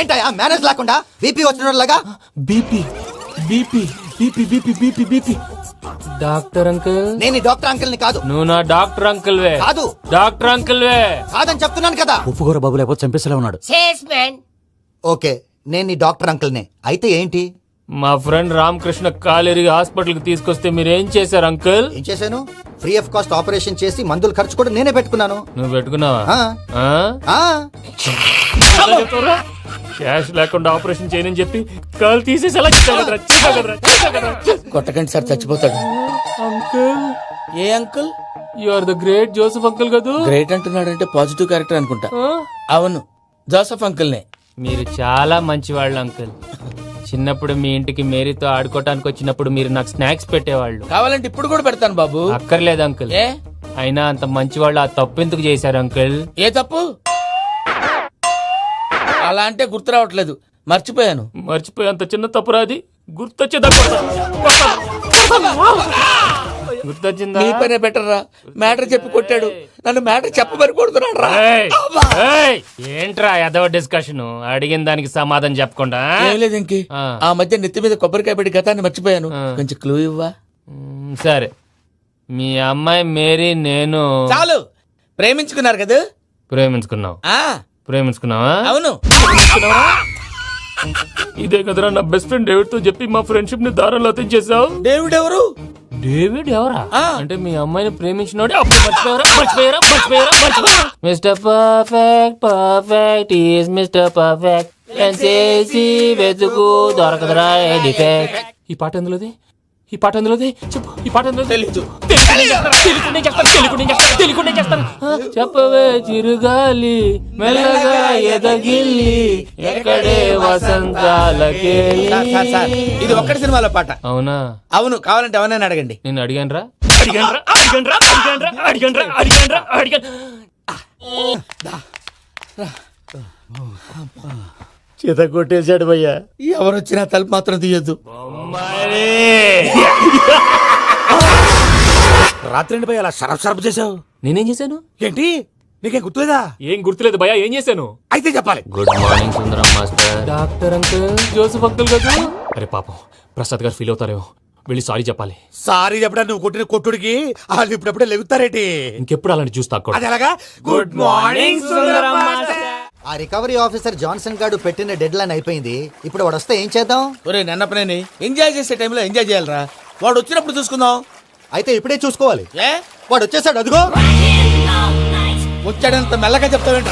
ఏంటయ్యా మేనేజ్ లేకుండా బీపీ వచ్చినలాగా? BP BP BP BP BP BP. Doctor uncle, నేను ఈ డాక్టర్ అంకుల్ ని కాదు. నువ్వు నా డాక్టర్ అంకుల్ వే. కాదు. డాక్టర్ అంకుల్ వే కాదని చెప్తున్నాను కదా. ఉప్పుకూర బాబు లేకపోతే చంపేసేలా ఉన్నాడు. Sales man. ఓకే, నేను ఈ డాక్టర్ అంకుల్ నే. అయితే ఏంటి? మా ఫ్రెండ్ రామకృష్ణ కాలేరికి హాస్పిటల్ కి తీసుకొస్తే మీరేం చేశారు అంకుల్? ఏం చేశాను? ఫ్రీ ఆఫ్ కాస్ట్ ఆపరేషన్ చేసి మందుల ఖర్చు కూడా నేనే పెట్టుకున్నాను. నువ్వు పెట్టుకున్నావా? క్యాష్ లేకుండా ఆపరేషన్ చేయనని చెప్పి కాల్ తీసేసేలా కొట్టకండి సార్, చచ్చిపోతాడు. అంకుల్, ఏ uncle? You are the great Joseph uncle కదూ? గ్రేట్ అంటున్నాడంటే పాజిటివ్ క్యారెక్టర్ అనుకుంటా. అవును, జోసఫ్ అంకుల్ నే. మీరు చాలా మంచివాళ్ళు అంకుల్. చిన్నప్పుడు మీ ఇంటికి మేరీతో ఆడుకోవటానికి వచ్చినప్పుడు మీరు నాకు స్నాక్స్ పెట్టేవాళ్ళు. కావాలంటే ఇప్పుడు కూడా పెడతాను బాబు. అక్కర్లేదు అంకుల్. ఏ? అయినా అంత మంచివాళ్ళు ఆ తప్పు ఎందుకు చేశారు అంకుల్? ఏ తప్పు? అలా అంటే గుర్తు రావట్లేదు, మర్చిపోయాను. మర్చిపోయేంత చిన్న తప్పురాది గుర్తొచ్చేదా? గుర్తొచ్చిందా? నీ పనే బెటర్ రా. మ్యాటర్ చెప్పి కొట్టాడు, నన్ను మ్యాటర్ చెప్పమని కొడుతున్నాడు రా. ఏంట్రా ఎదవ డిస్కషన్? అడిగిన దానికి సమాధానం చెప్పకుండా? ఏం లేదు ఇంకి, ఆ మధ్య నెత్తి మీద కొబ్బరికాయ పెట్టి గతాన్ని మర్చిపోయాను. కొంచెం క్లూ ఇవ్వా? సరే, మీ అమ్మాయి మేరీ నేను చాలు. ప్రేమించుకున్నారు కదా? ప్రేమించుకున్నావు. ప్రేమించుకున్నావా? అవును. ఇదే కదరా నా బెస్ట్ ఫ్రెండ్ డేవిడ్ తో చెప్పి మా ఫ్రెండ్షిప్ ని దారంలో తెచ్చేసావు. డేవిడ్ ఎవరు? డేవిడ్ ఎవరా? అంటే మీ అమ్మాయిని ప్రేమించినోడే. అప్పుడు మర్చిపోయారా? Mister perfect, perfect is mister perfect. వెతుకు దొరకదురా డిఫెక్ట్. ఈ పాట ఎందులోది? చెప్పు. ఈ పాట ఎందులో? తెలీదు. చెప్పవే చిరుగాలి మెల్లగా ఎదగిల్లి ఎక్కడే వసంతాలకే. ఇది ఒక్కటి సినిమాలో పాట. అవునా? అవును, కావాలంటే ఎవరైనా అడగండి. నేను అడిగాను రా. చేత కొట్టేశాడు భయ్యా. ఎవరొచ్చినా తలుపు మాత్రం తీయద్దు. రాత్రి భయ అలా షరఫ్ షరఫ్ చేసావు. నేనేం చేశాను? ఏంటి నీకేం గుర్తులేదా? ఏం గుర్తులేదు భయ్యా, ఏం చేశాను? అయితే చెప్పాలి. Good morning Sundaram master. Doctor uncle, Joseph uncle కదా. అరే పాపం, ప్రసాద్ గారు ఫీల్ అవుతారేమో, వెళ్ళి సారీ చెప్పాలి. సారీ చెప్పడా నువ్వు కొట్టిన కొట్టుడికి వాళ్ళు ఇప్పుడప్పుడే లెగుతారేటి. ఇంకెప్పుడు అలాంటి జ్యూస్ తాక్కూడదు. అది ఎలాగా? Good morning Sundaram master. ఆ రికవరీ ఆఫీసర్ జాన్సన్ గారు పెట్టిన డెడ్ లైన్ అయిపోయింది. ఇప్పుడు వాడు వస్తే ఏం చేద్దాం? ఒరే నన్నపనేని ఎంజాయ్ చేసే టైంలో ఎంజాయ్ చేయాలరా. వాడు వచ్చినప్పుడు చూసుకుందాం. అయితే ఇప్పుడే చూసుకోవాలి. ఏ వాడు వచ్చేసాడు, అదిగో. వచ్చాడంత మెల్లగా చెప్తావేంట?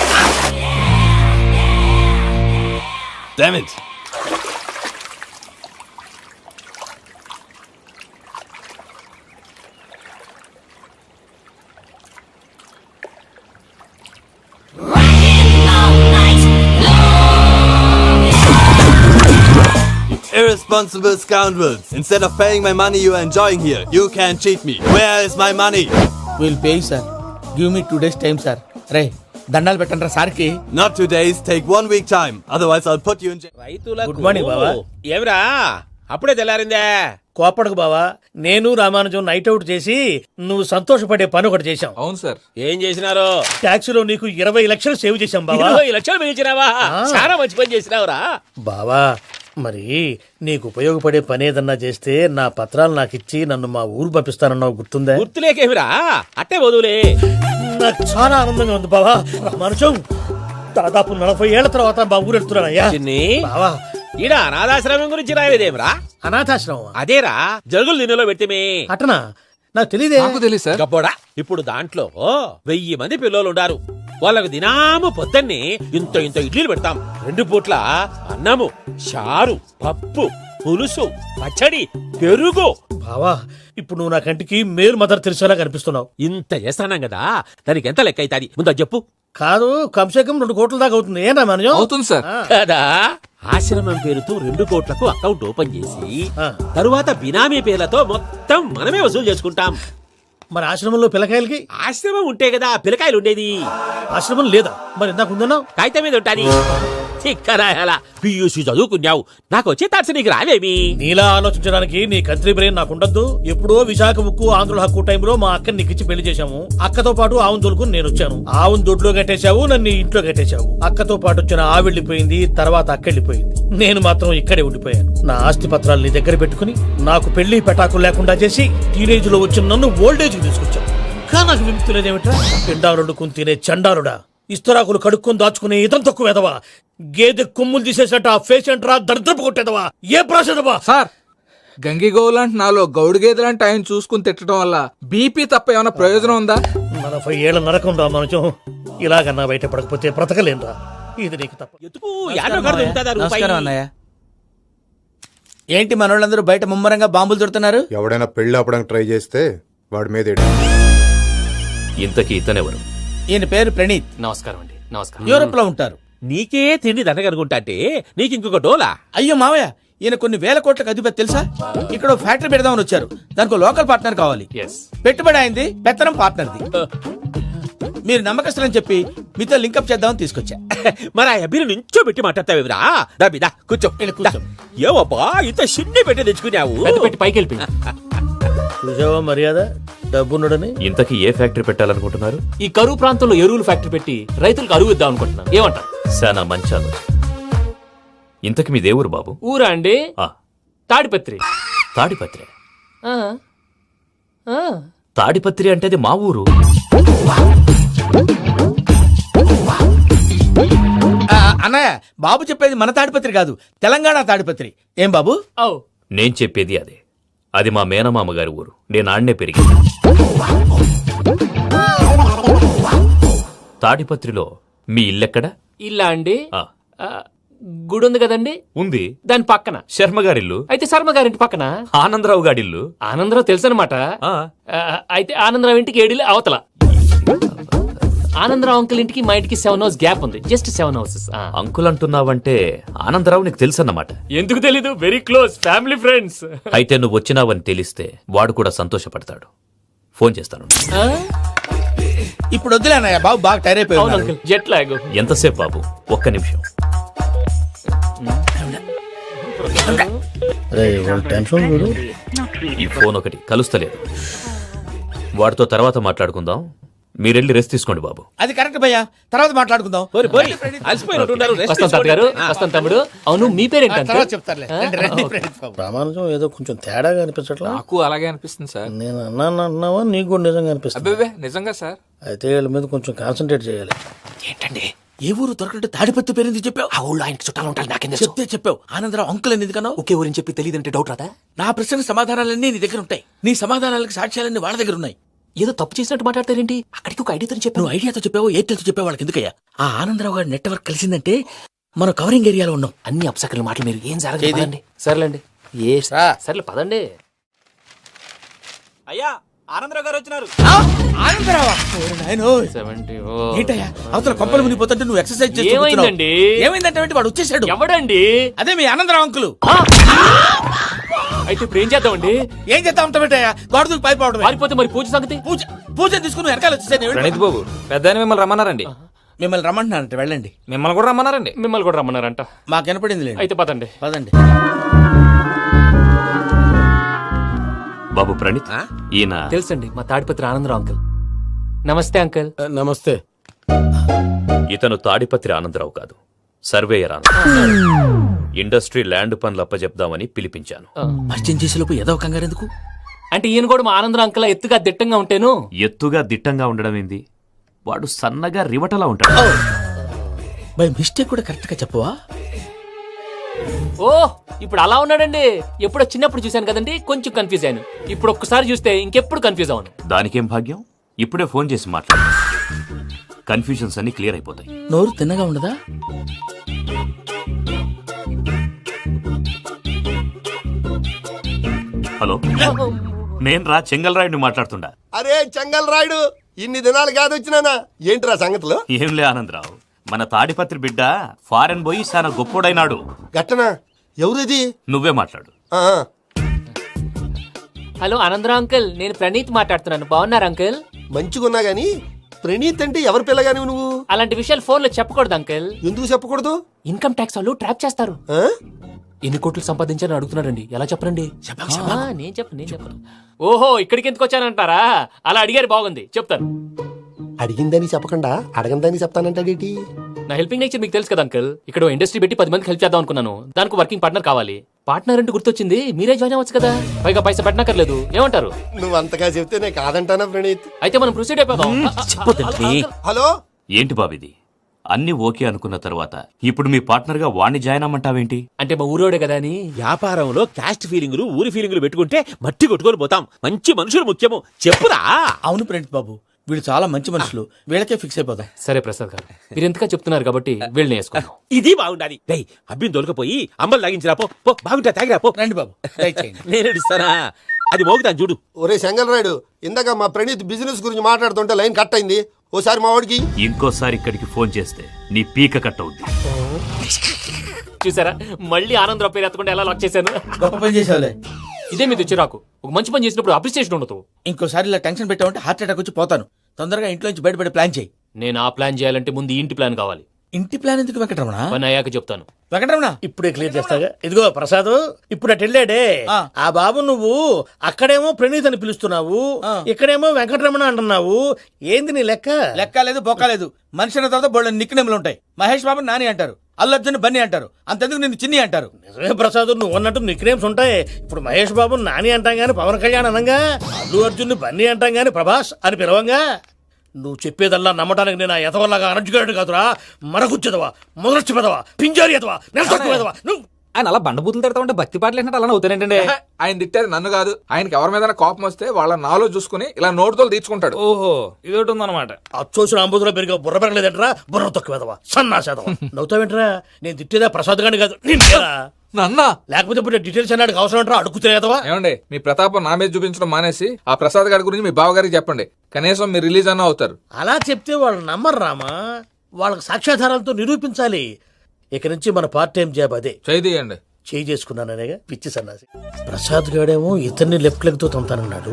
Irresponsible scoundrels. Instead of paying my money you are enjoying here, you can cheat me. Where is my money? Will pay sir. Give me 2 days time sir. రే దండాలు పెట్టండి సార్కి. Not 2 days, take 1 week time. Otherwise I'll put you in jail. Good morning బావా. ఏమిరా అప్పుడే తెల్లారిందే? కోపడకు బావా. నేను Ramanujam night out చేసి నువ్వు సంతోషపడే పని ఒకటి చేశాం. అవును సార్. ఏం చేసినారు? ట్యాక్సీలో నీకు 20 లక్షలు సేవ్ చేశాం బావా. 20 లక్షలు మిగిల్చినావా? చాలా మంచి పని చేసినావురా బావా. మరి నీకు ఉపయోగపడే పని ఏదన్నా చేస్తే నా పత్రాలు నాకు ఇచ్చి నన్ను మా ఊరు పంపిస్తానన్నావు, గుర్తుందా? గుర్తులేకేమిరా, అట్టే వదులే. నాకు చాలా ఆనందంగా ఉంది బావా. రామానుజం, దాదాపు 40 ఏళ్ల తర్వాత మా ఊరు వెళ్తున్నానయ్యా. బావా, ఈడ అనాథాశ్రమం గురించి రాయలేదేమిరా? అనాథాశ్రమం అదేరా, జరుగులు దీనిలో పెట్టిమే. అటనా? నాకు తెలియదే. గబ్బోడా, ఇప్పుడు దాంట్లో 1000 మంది పిల్లలు ఉండారు. వాళ్ళకు దినాము పొద్దున్నే ఇంత ఇంత ఇడ్లీలు పెడతాం. 2 పూట్ల అన్నము, చారు, పప్పు, పులుసు, పచ్చడి, పెరుగు. బావా, ఇప్పుడు నువ్వు నా కంటికి మేరు మదర్ తెలిసేలా కనిపిస్తున్నావు. ఇంత చేస్తానం కదా, దానికి ఎంత లెక్క అవుతుంది ముందు చెప్పు. కాదు, కమ్సేకం 2 కోట్ల దాకా అవుతుంది. ఏనా మనజం? అవుతుంది సార్. కదా, ఆశ్రమం పేరుతో 2 కోట్లకు అకౌంట్ ఓపెన్ చేసి తరువాత బినామీ పేర్లతో మొత్తం మనమే వసూలు చేసుకుంటాం. మరి ఆశ్రమంలో పిల్లకాయలకి? ఆశ్రమం ఉంటే కదా పిల్లకాయలు ఉండేది. ఆశ్రమం లేదా? మరి ఇందాక ఉందన్నావు. కాగితం మీద ఉంటాది. చిక్కరాయాల పియూసీ చదువుకున్నావు, నాకు వచ్చే తాట్స్ నీకు రావేమి? నీలా ఆలోచించడానికి నీ కంట్రీ బ్రెయిన్ నాకు ఉండద్దు. ఎప్పుడో విశాఖ ముక్కు ఆంధ్రుల హక్కు టైంలో మా అక్కని నీకిచ్చి పెళ్లి చేశాము. అక్కతో పాటు ఆవును దొడుకుని నేను వచ్చాను. ఆవును దొడ్లో కట్టేశావు, నన్ను ఇంట్లో కట్టేశావు. అక్కతో పాటు వచ్చిన ఆవిళ్ళిపోయింది, తర్వాత అక్కెళ్ళిపోయింది. నేను మాత్రం ఇక్కడే ఉండిపోయాను. నా ఆస్తి పత్రాలు నీ దగ్గర పెట్టుకుని నాకు పెళ్లి పెటాకులు లేకుండా చేసి టీనేజ్ లో వచ్చిన నన్ను ఓల్డేజ్ కి తీసుకొచ్చావు. ఇంకా నాకు విముక్తి లేదేమిట్రా? పిండారుడుకుని తినే చండారుడా, ఇస్తరాకులు కడుక్కొని దాచుకునే ఇతం తక్కువ ఎదవా, గేదె కొమ్ములు తీసేసట ఆ పేషెంట్ రా, దరిద్రపు కొట్టేదవా, ఏ ప్రాసెదవా? సార్, గంగిగోవులాంటి నాలో గౌడు గేదెలాంటి ఆయన చూసుకుని తిట్టడం వల్ల బీపీ తప్ప ఏమైనా ప్రయోజనం ఉందా? 40 ఏళ్ల నరకం రా మనచం. ఇలాగన్నా బయట పడకపోతే బ్రతకలేనురా. ఇది నీకు తప్ప. నమస్కారం అన్నయ్య. ఏంటి మనోళ్ళందరూ బయట ముమ్మరంగా బాంబులు దొరుకుతున్నారు? ఎవడైనా పెళ్లి ఆపడానికి ట్రై చేస్తే వాడి మీద ఇంతకీ ఇతనెవరు? ఈయన పేరు ప్రణీత్. నమస్కారం అండి. నమస్కారం. యూరోప్ లో ఉంటారు. నీకే తిండి దండగనుకుంటా అంటే నీకు ఇంకొక డోలా? అయ్యో మావయ్య, ఈయన కొన్ని వేల కోట్లకు అధిపతి తెలుసా? ఇక్కడ ఫ్యాక్టరీ పెడదామని వచ్చారు. దానికి లోకల్ పార్ట్నర్ కావాలి. పెట్టుబడి అయింది, పెత్తనం పార్ట్నర్ది. మీరు నమ్మకస్తులని చెప్పి మీతో లింకప్ చేద్దామని తీసుకొచ్చా. మరి ఆ అబ్బిని నుంచో పెట్టి మాట్లాడతావేమిరా? దాబిదా కూర్చో. ఏవబ్బా ఇంత సిన్ని పెట్టి తెచ్చుకున్నావు? పెట్టి పైకి వెళ్ళి చూసావా మర్యాద, డబ్బున్నడని. ఇంతకీ ఏ ఫ్యాక్టరీ పెట్టాలనుకుంటున్నారు? ఈ కరువు ప్రాంతంలో ఎరువులు ఫ్యాక్టరీ పెట్టి రైతులకు అరువు ఇద్దాం అనుకుంటున్నాను. ఏమంటారు? శానా మంచి ఆలోచన. ఇంతకి మీ దేవురు బాబు? ఊరా అండి, తాడిపత్రి. తాడిపత్రి? తాడిపత్రి అంటే అది మా ఊరు. అన్నయ్య, బాబు చెప్పేది మన తాడిపత్రి కాదు, తెలంగాణ తాడిపత్రి. ఏం బాబు? నేను చెప్పేది అదే. అది మా మేనమామ గారి ఊరు. నేను ఆడనే పెరిగింది. తాడిపత్రిలో మీ ఇల్లెక్కడ? ఇల్లా అండి, గుడి ఉంది కదండి. ఉంది. దాని పక్కన శర్మ గారిల్లు. అయితే శర్మ గారింటి పక్కన ఆనందరావు గారిల్లు. ఆనందరావు తెలుసు అనమాట. అయితే ఆనందరావు ఇంటికి 7 అవతల. ఆనందరావు అంకుల్ ఇంటికి మా ఇంటికి 7 houses గ్యాప్ ఉంది. Just 7 houses. అంకుల్ అంటున్నావంటే ఆనందరావు నీకు తెలుసు అన్నమాట. ఎందుకు తెలీదు? Very close family friends. అయితే నువ్వు వచ్చినావని తెలిస్తే వాడు కూడా సంతోషపడతాడు. ఫోన్ చేస్తాను. ఇప్పుడు వద్దులే అన్నయ్య, బాబు బాగా టైర్ అయిపోయి అవును ఉన్నాడు. Uncle, jet lag. ఎంతసేపు బాబు? ఒక్క నిమిషం. టెన్షన్ చూడు. ఈ ఫోన్ ఒకటి కలుస్తలేదు. వాడితో తర్వాత మాట్లాడుకుందాం. మీరెళ్ళి రెస్ట్ తీసుకోండి బాబు. అది కరెక్ట్ భయ్యా, తర్వాత మాట్లాడుకుందాం. వస్తాం తాత గారు, వస్తాం తమ్ముడు. అవును, మీ పేరేంటి? తర్వాత చెప్తారులే. రండి, రండి, ప్రణీత్ బాబు. ప్రామాణికం ఏదో కొంచెం తేడాగా అనిపించట్లా. నాకు అలాగే అనిపిస్తుంది సార్. నేను అన్నావా నీకు కూడా నిజంగా అనిపిస్తుంది? అబ్బే నిజంగా సార్. అయితే వీళ్ళ మీద కొంచెం కాన్సన్ట్రేట్ చేయాలి. ఏంటండి ఏ ఊరు దొరకట్టు తాడిపత్రి పేరు చెప్పావు? ఆ ఊళ్ళో ఆయనకి చుట్టాలు ఉంటారు, నాకేం చెప్తే చెప్పావు. ఆనందరావు అంకుల్ అని ఎందుకన్నావు? ఒకే ఊరిని చెప్పి తెలియదంటే డౌట్ రాదా? నా ప్రశ్న సమాధానాలన్నీ నీ దగ్గర ఉంటాయి. నీ సమాధానాలకు సాక్ష్యాలన్నీ వాళ్ళ దగ్గర ఉన్నాయి. ఏదో తప్పు చేసినట్టు మాట్లాడతారేంటి? అక్కడికి ఒక ఐడియాతో చెప్పావు. నువ్వు ఐడియాతో చెప్పావు, ఎయిర్టెల్తో చెప్పావు, వాళ్ళకి ఎందుకయ్యా? ఆ ఆనందరావు గారి నెట్వర్క్ కలిసిందంటే మనం కవరింగ్ ఏరియాలో ఉన్నాం. అన్ని అప్సకల మాటలు మీరు ఏం జరగదండి. సర్లేండి, సర్లే పదండి. అయ్యా ఆనందరావు గారు వచ్చినారు. ఆనందరావా? ఏంటయ్యా అవతల కొంపలు మునిగిపోతుంటే నువ్వు ఎక్సర్సైజ్ చేస్తూ ఏమైందండి? ఏమైందంటే వాడు వచ్చేసాడు. ఎవడండి? అదే మీ ఆనందరావు అంకులు. అయితే ఇప్పుడు ఏం చేద్దామండి? ఏం చేస్తా ఉంటావేటయ్యా? గొడవకు పైపోవడం. పారిపోతే మరి పూజ సంగతి? పూజ తీసుకుని వెనకాల వచ్చేసాను. ప్రణీత్ బాబు, పెద్ద మిమ్మల్ని రమ్మన్నారండి. మిమ్మల్ని రమ్మంటున్నారంట, వెళ్ళండి. మిమ్మల్ని కూడా రమ్మన్నారండి. మిమ్మల్ని కూడా రమ్మన్నారంట. మాకు వినపడింది లేదు. అయితే పదండి. పదండి బాబు ప్రణీత్, ఈయన తెలుసండి, మా తాడిపత్రి ఆనందరావు అంకుల్. నమస్తే అంకుల్. నమస్తే. ఇతను తాడిపత్రి ఆనందరావు కాదు, సర్వేయర్ ఆనందరావు. ఇండస్ట్రీ ల్యాండ్ పనులు అప్పచెప్దామని పిలిపించాను. పరిచయం చేసేలోపు ఏదో కంగారు ఎందుకు? అంటే ఈయన కూడా మా ఆనందరావు అంకుల్ ఎత్తుగా దిట్టంగా ఉంటాను. ఎత్తుగా దిట్టంగా ఉండడం ఏంది? వాడు సన్నగా రివటలా ఉంటాడు. బై మిస్టేక్ కూడా కరెక్ట్ గా చెప్పవా? ఓ, ఇప్పుడు అలా ఉన్నాడండి. ఎప్పుడో చిన్నప్పుడు చూశాను కదండి, కొంచెం కన్ఫ్యూజ్ అయ్యాను. ఇప్పుడు ఒక్కసారి చూస్తే ఇంకెప్పుడు కన్ఫ్యూజ్ అవ్వను. దానికేం భాగ్యం, ఇప్పుడే ఫోన్ చేసి మాట్లాడు. కన్ఫ్యూజన్స్ అన్ని క్లియర్ అయిపోతాయి. నోరు తిన్నగా ఉండదా? హలో, నేను రా చెంగల్రాయుడిని మాట్లాడుతుండా. అరే చెంగల్ రాయుడు, ఇన్ని దినాలు కాదు వచ్చినానా? ఏంట్రా సంగతులు? ఏంలే ఆనందరావు, మన తాడిపత్రి బిడ్డ ఫారెన్ పోయి చాలా గొప్పోడైనాడు. గట్టనా? ఎవరిది? నువ్వే మాట్లాడు. హలో ఆనందరావు అంకుల్, నేను ప్రణీత్ మాట్లాడుతున్నాను. బాగున్నారు అంకుల్? మంచిగున్నా గాని ప్రణీత్ అంటే ఎవరి పిల్లగాని నువ్వు? అలాంటి విషయాలు ఫోన్ లో చెప్పకూడదు అంకుల్. ఎందుకు చెప్పకూడదు? ఇన్కమ్ ట్యాక్స్ వాళ్ళు ట్రాప్ చేస్తారు. ఎన్ని కోట్లు సంపాదించాలని అడుగుతున్నారండి. ఎలా చెప్పరండి? నేను చెప్పను. ఓహో, ఇక్కడికి ఎందుకు వచ్చానంటారా? అలా అడిగారు, బాగుంది, చెప్తాను. అడిగిందని చెప్పకుండా అడగందని చెప్తానంటాడేటి? నా హెల్పింగ్ నేచర్ మీకు తెలుసు కదా అంకుల్. ఇక్కడ ఇండస్ట్రీ పెట్టి 10 మందికి హెల్ప్ చేద్దాం అనుకున్నాను. దానికి వర్కింగ్ పార్ట్నర్ కావాలి. పార్ట్నర్ అంటే గుర్తొచ్చింది, మీరే జాయిన్ అవ్వచ్చు కదా. పైగా పైసా పెట్టనక్కర్లేదు. ఏమంటారు? నువ్వు అంతగా చెప్తేనే కాదంటానా ప్రణీత్? అయితే మనం ప్రొసీడ్ అయిపోదాం. హలో, ఏంటి బాబిది? అన్ని ఓకే అనుకున్న తర్వాత ఇప్పుడు మీ పార్ట్నర్ గా వాణ్ణి జాయిన్ అమ్మంటావేంటి? అంటే మా ఊరోడే కదా అని. వ్యాపారంలో క్యాస్ట్ ఫీలింగులు ఊరి ఫీలింగులు పెట్టుకుంటే మట్టి కొట్టుకొని పోతాం. మంచి మనుషులు ముఖ్యము, చెప్పురా. అవును ప్రణీత్ బాబు, వీళ్ళు చాలా మంచి మనుషులు, వీళ్ళకే ఫిక్స్ అయిపోతాం. సరే ప్రసాద్ గారు, మీరు ఎంతగా చెప్తున్నారు కాబట్టి వీళ్ళని వేసుకుందాం. ఇది బాగుండాలి. డై అబ్బిని దొలకపోయి అమ్మలు లాగించిరా పో. బాగుంటా తాగిరా పో. రండి బాబు, దయచేయండి. నేను ఇస్తానా? అది మోగుతాను చూడు. ఒరే చెంగల్ రాయుడు, ఇందాక మా ప్రణీత్ బిజినెస్ గురించి మాట్లాడుతుంటే లైన్ కట్ అయింది. ఓసారి మా వాడికి ఇంకోసారి ఇక్కడికి ఫోన్ చేస్తే నీ పీక కట్ అవుద్ది. చూసారా, మళ్ళీ ఆనందరావు పేరు ఎత్తకుండా ఎలా లాక్ చేశాను. గొప్ప పని చేసేవాళ్ళే. ఇదే మీద చిరాకు. ఒక మంచి పని చేసినప్పుడు అప్రిసియేషన్ ఉండదు. ఇంకోసారి ఇలా టెన్షన్ పెట్టామంటే హార్ట్ అటాక్ వచ్చి పోతాను. తొందరగా ఇంట్లో నుంచి బయటపడే ప్లాన్ చేయి. నేను ఆ ప్లాన్ చేయాలంటే ముందు ఈ ఇంటి ప్లాన్ కావాలి. ఇంటి ప్లాన్ ఎందుకు వెంకటరమణ? పని అయ్యాక చెప్తాను. వెంకటరమణ ఇప్పుడే క్లియర్ చేస్తాగా. ఇదిగో ప్రసాద్, ఇప్పుడు అటు వెళ్ళాడే ఆ బాబు, నువ్వు అక్కడేమో ప్రణీత్ అని పిలుస్తున్నావు, ఇక్కడేమో వెంకటరమణ అంటున్నావు. ఏంది నీ లెక్క? లెక్క లేదు, బొక్క లేదు. మనిషి అన్న తర్వాత బోళ్ళ నిక్నెములు ఉంటాయి. మహేష్ బాబు నాని అంటారు, అల్లు అర్జున్ బన్నీ అంటారు, అంతెందుకు నిన్ను చిన్ని అంటారు. నిజమే ప్రసాద్, నువ్వు అన్నట్టు నిక్నేమ్స్ ఉంటాయి. ఇప్పుడు మహేష్ బాబు నాని అంటాం గాని పవన్ కళ్యాణ్ అనంగా, అల్లు అర్జున్ బన్నీ అంటాం గాని ప్రభాస్ అని పిలవంగా. నువ్వు చెప్పేదల్లా నమ్మటానికి నేను ఎతవల్లాగా అనర్జుగాడు కాదురా. మరగుచ్చదవా, మొదలచ్చి పెదవా, పింజారి ఎదవా, నెలసొక్కుదవా. నువ్వు ఆయన అలా బండబూతులు తిడతా ఉంటే భక్తి పాటలు ఏంటంటే అలా అవుతానంటే. ఆయన తిట్టేది నన్ను కాదు, ఆయనకి ఎవరి మీద కోపం వస్తే వాళ్ళ నాలో చూసుకుని ఇలా నోటుతో తీర్చుకుంటాడు. ఓహో, ఇదొకటి ఉందన్నమాట. అచ్చోసిన అంబుధులో పెరిగే బుర్ర పెరగలేదంటరా, బుర్ర తొక్కువేదవా, సన్నాసేదవా. నవ్వుతావేంట్రా? నేను తిట్టేదా ప్రసాద్ గాని కాదు, నన్న. లేకపోతే ఇప్పుడు డీటెయిల్స్ అన్నాడు అవసరం అంటారా? అడుగుతాయేదవా. ఏమండి, మీ ప్రతాపం నా మీద చూపించడం మానేసి ఆ ప్రసాద్ గారి గురించి మీ బావగారికి చెప్పండి. కనీసం మీరు రిలీజ్ అన్న అవుతారు. అలా చెప్తే వాళ్ళు నమ్మరు రామా. వాళ్ళకి సాక్ష్యాధారాలతో నిరూపించాలి. ఇక నుంచి మన పార్ట్ టైం జాబ్ అదే. చేయండి. చేసుకున్నాననేగా పిచ్చి సన్నాసి. ప్రసాద్ గాడేమో ఇతన్ని లెఫ్ట్ లెగ్ తో తొంతానన్నాడు.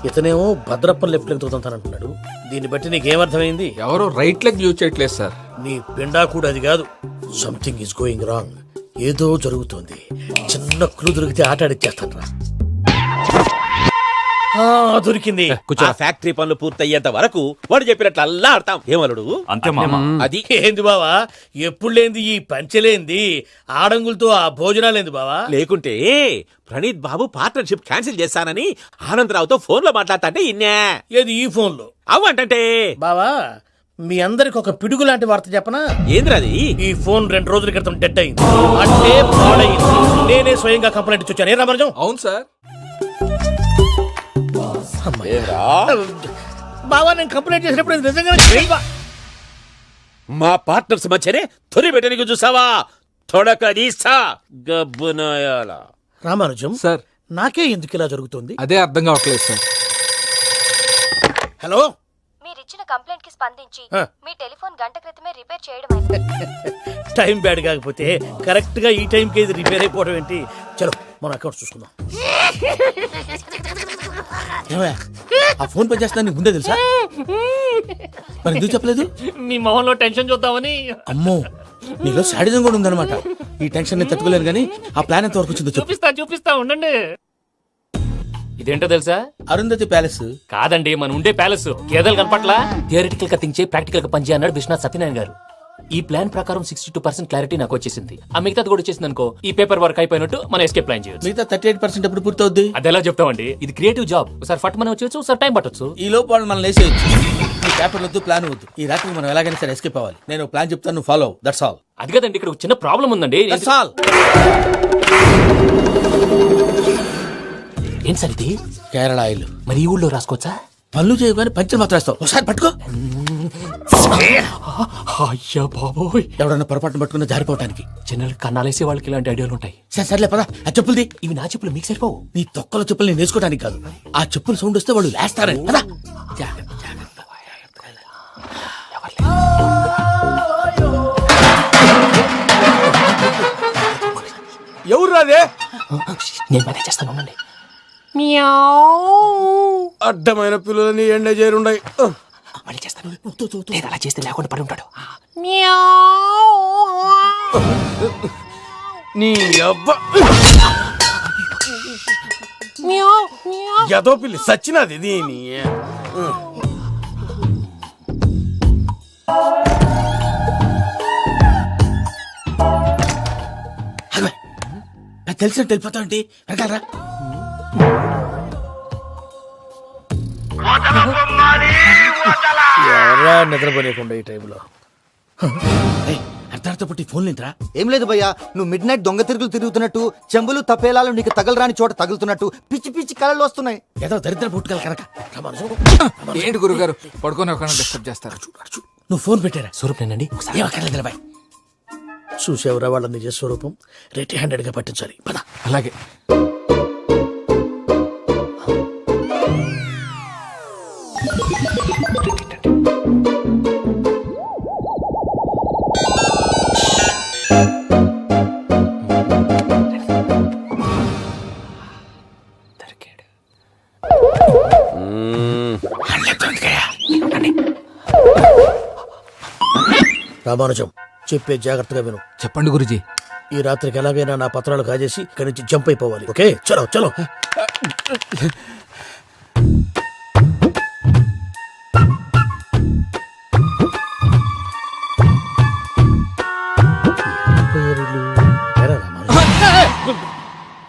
ఇతనేమో భద్రప్పని లెఫ్ట్ లెగ్ తోతానంటున్నాడు. దీన్ని బట్టి నీకేమర్థమైంది? ఎవరు రైట్ లెగ్ యూజ్ చేయట్లేదు సార్. నీ పిండా కూడా అది కాదు. Something is going wrong. ఏదో జరుగుతోంది. చిన్న క్లూ దొరికితే ఆట ఆడిచ్చేస్తాను రా. దొరికింది. ఆ ఫ్యాక్టరీ పనులు పూర్తయ్యేంత వరకు వాడు చెప్పినట్లు అల్లా ఆడతాం. ఏమలుడు అంతే మామ. అది ఏంది బావా, ఎప్పుడు లేంది ఈ పంచలేంది, ఆడంగులతో ఆ భోజనాలేంది బావా? లేకుంటే ప్రణీత్ బాబు పార్ట్నర్షిప్ క్యాన్సిల్ చేస్తానని ఆనందరావుతో ఫోన్ లో మాట్లాడతాంటే ఇన్నే. ఏది ఈ ఫోన్ లో? అవ్వంటే బావా, మీ అందరికి ఒక పిడుగు లాంటి వార్త చెప్పనా? ఏంద్రది? ఈ ఫోన్ 2 రోజుల క్రితం డెడ్ అయింది. అంటే పాడైంది. నేనే స్వయంగా కంప్లైంట్ ఇచ్చి వచ్చాను. ఏ రామరాజం? అవును సార్. బావా, నేను కంప్లైంట్ చేసినప్పుడు ఇది నిజంగా మా పార్ట్నర్స్ మధ్యనే తొలి పెట్టడానికి చూసావా? తొడకదీసా గబ్బునాయాల. రామానుజం సార్, నాకే ఎందుకు ఇలా జరుగుతుంది? అదే అర్థం కావట్లేదు సార్. హలో, మీరిచ్చిన కంప్లైంట్ కి స్పందించి ఆ. మీ టెలిఫోన్ గంట క్రితమే రిపేర్ చేయడం టైం బ్యాడ్ కాకపోతే కరెక్ట్ గా ఈ టైంకి ఇది రిపేర్ అయిపోవడం ఏంటి? చలో మన అకౌంట్ చూసుకుందాం. ఏమయ్య, ఆ ఫోన్ పని చేస్తున్నా నీకు ముందే తెలుసా? మరి ఎందుకు చెప్పలేదు? మీ మొహంలో టెన్షన్ చూద్దామని. అమ్మో, నీలో శాడిజం కూడా ఉందన్నమాట. ఈ టెన్షన్ నేను తట్టుకోలేను కానీ ఆ ప్లాన్ ఎంత వరకు వచ్చిందో చెప్పు. చూపిస్తా ఉండండి. ఇదేంటో తెలుసా? అరుంధతి ప్యాలెస్ కాదండి, మన ఉండే ప్యాలెస్. గేదెలు కనపట్లా? థియరిటికల్ గా థింక్ చేయి, ప్రాక్టికల్ గా పనిచేయ అన్నాడు విశ్వనాథ్ సత్యనారాయణ గారు. ఈ ప్లాన్ ప్రకారం 62% క్లారిటీ నాకు వచ్చేసింది. ఆ మిగతాది కూడా వచ్చేసింది అనుకో, ఈ పేపర్ వర్క్ అయిపోయినట్టు మనం ఎస్కేప్ ప్లాన్ చేయొచ్చు. మిగతా 38% ఎప్పుడు పూర్తవుద్ది? అది ఎలా చెప్తామండి? ఇది క్రియేటివ్ జాబ్. ఒకసారి ఫట్ మనం వచ్చేయచ్చు, ఒకసారి టైం పట్టొచ్చు. ఈ లోపు వాళ్ళు మనం లేసేయచ్చు. ఈ పేపర్ వద్దు, ప్లాన్ వద్దు. ఈ రాత్రి మనం ఎలాగైనా సరే ఎస్కేప్ అవ్వాలి. నేను ప్లాన్ చెప్తాను, నువ్వు ఫాలో. That's all. అది కదండి, ఇక్కడ ఒక చిన్న ప్రాబ్లం ఉందండి. That's all. ఏం సార్ ఇది? కేరళ ఆయిల్. మరి ఈ ఊళ్ళో రాసుకోవచ్చా? పనులు చేయవు కానీ పంచర్ మాత్రం వేస్తావు. ఒకసారి పట్టుకో. అయ్యా బాబోయ్, ఎవడన్నా పొరపాటున పట్టుకున్న జారిపోవటానికి. జనరల్ కన్నాలేసే వాళ్ళకి ఇలాంటి ఐడియాలు ఉంటాయి. సర్లే పదా, ఆ చెప్పులది. ఇవి నా చెప్పులు, మీకు సరిపోవు. నీ తొక్కల చెప్పులు నేను వేసుకోవడానికి కాదు, ఆ చెప్పులు సౌండ్ వస్తే వాళ్ళు లేస్తారని. పదా. ఎవరు రాదే? నేను మేనేజ్ చేస్తాను, ఉండండి. అడ్డమైన పిల్లలని ఎండ చేరుండయి. మళ్ళీ చేస్తాను. లేదు, అలా చేస్తే లేకుండా పడి ఉంటాడు. నీ అబ్బా ఎదో పిల్లి సచ్చినది దీని. తెలిసినట్టు వెళ్ళిపోతావు ఏంటి? వెనకాలరా. ఎవరా నిద్రపోలేకుండా ఈ టైంలో? అర్ధార్థ పుట్టి ఫోన్ లేంట్రా? ఏం లేదు భయ్యా, నువ్వు మిడ్ నైట్ దొంగ తిరుగుతున్నట్టు, చెంబులు తపేలాలు నీకు తగలరాని చోట తగులుతున్నట్టు పిచ్చి పిచ్చి కళలు వస్తున్నాయి. ఏదో దరిద్ర పుట్టుకల కనుక. ఏంటి గురుగారు పడుకొని ఒక డిస్టర్బ్ చేస్తారు? నువ్వు ఫోన్ పెట్టారా? స్వరూపేనండి. ఏమక్కర్లేదు. చూసేవరా వాళ్ళ నిజ స్వరూపం. రెట్టి హ్యాండెడ్ గా పట్టించాలి. పద. అలాగే. రామానుజం, చెప్పే జాగ్రత్తగా విను. చెప్పండి గురుజీ. ఈ రాత్రికి ఎలాగైనా నా పత్రాలు కాజేసి ఇక్కడి నుంచి జంప్ అయిపోవాలి. ఓకే, చలో చలో.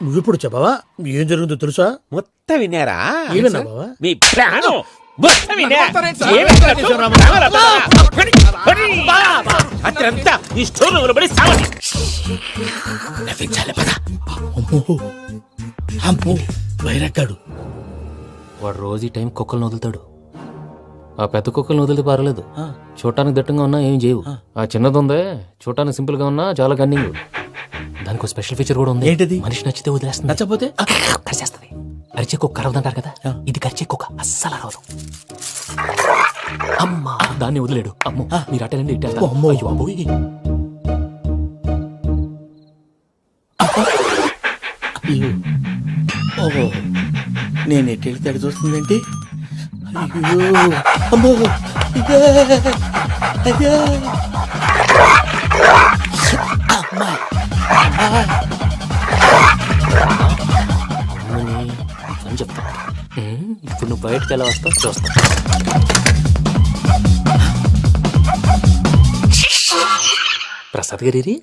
నువ్విప్పుడు చెప్పవా ఏం జరుగుతుందో తెలుసా? మొత్తం విన్నారా? ఏమన్నా బావా? మీ ప్రాణం మొత్తం విన్నా. అత్రంతా ఈ స్టోర్ రూమ్ లో పడి సావండి. నవ్వించాలి. పద. అమ్మో అమ్మో, వైరగ్గాడు. వాడు రోజు ఈ టైం కుక్కలను వదులుతాడు. ఆ పెద్ద కుక్కలను వదిలితే పర్లేదు, చూడటానికి దట్టంగా ఉన్నా ఏం చేయవు. ఆ చిన్నది ఉందే, చూడటానికి సింపుల్ గా ఉన్నా చాలా గన్నింగ్. దానికి స్పెషల్ ఫీచర్ కూడా ఉంది. ఏంటిది? మనిషి నచ్చితే వదిలేస్తుంది, నచ్చపోతే కరిచేస్తుంది. అరిచే కుక్క అరవదంటారు కదా, ఇది కరిచే కుక్క అస్సలు అరవదు. అమ్మా, దాన్ని వదిలేడు. అమ్మో, మీరు అటెండి ఇట్టే. అమ్మో. అయ్యో అబ్బోయ్. ఓహో, నేను ఎటు వెళ్తే అటు చూస్తుందేంటి? అయ్యో అమ్మో ఇదే అయ్యో అమ్మా అని చెప్తా. ఇప్పుడు నువ్వు బయటకు ఎలా వస్తావు చూస్తా. ప్రసాద్ గారి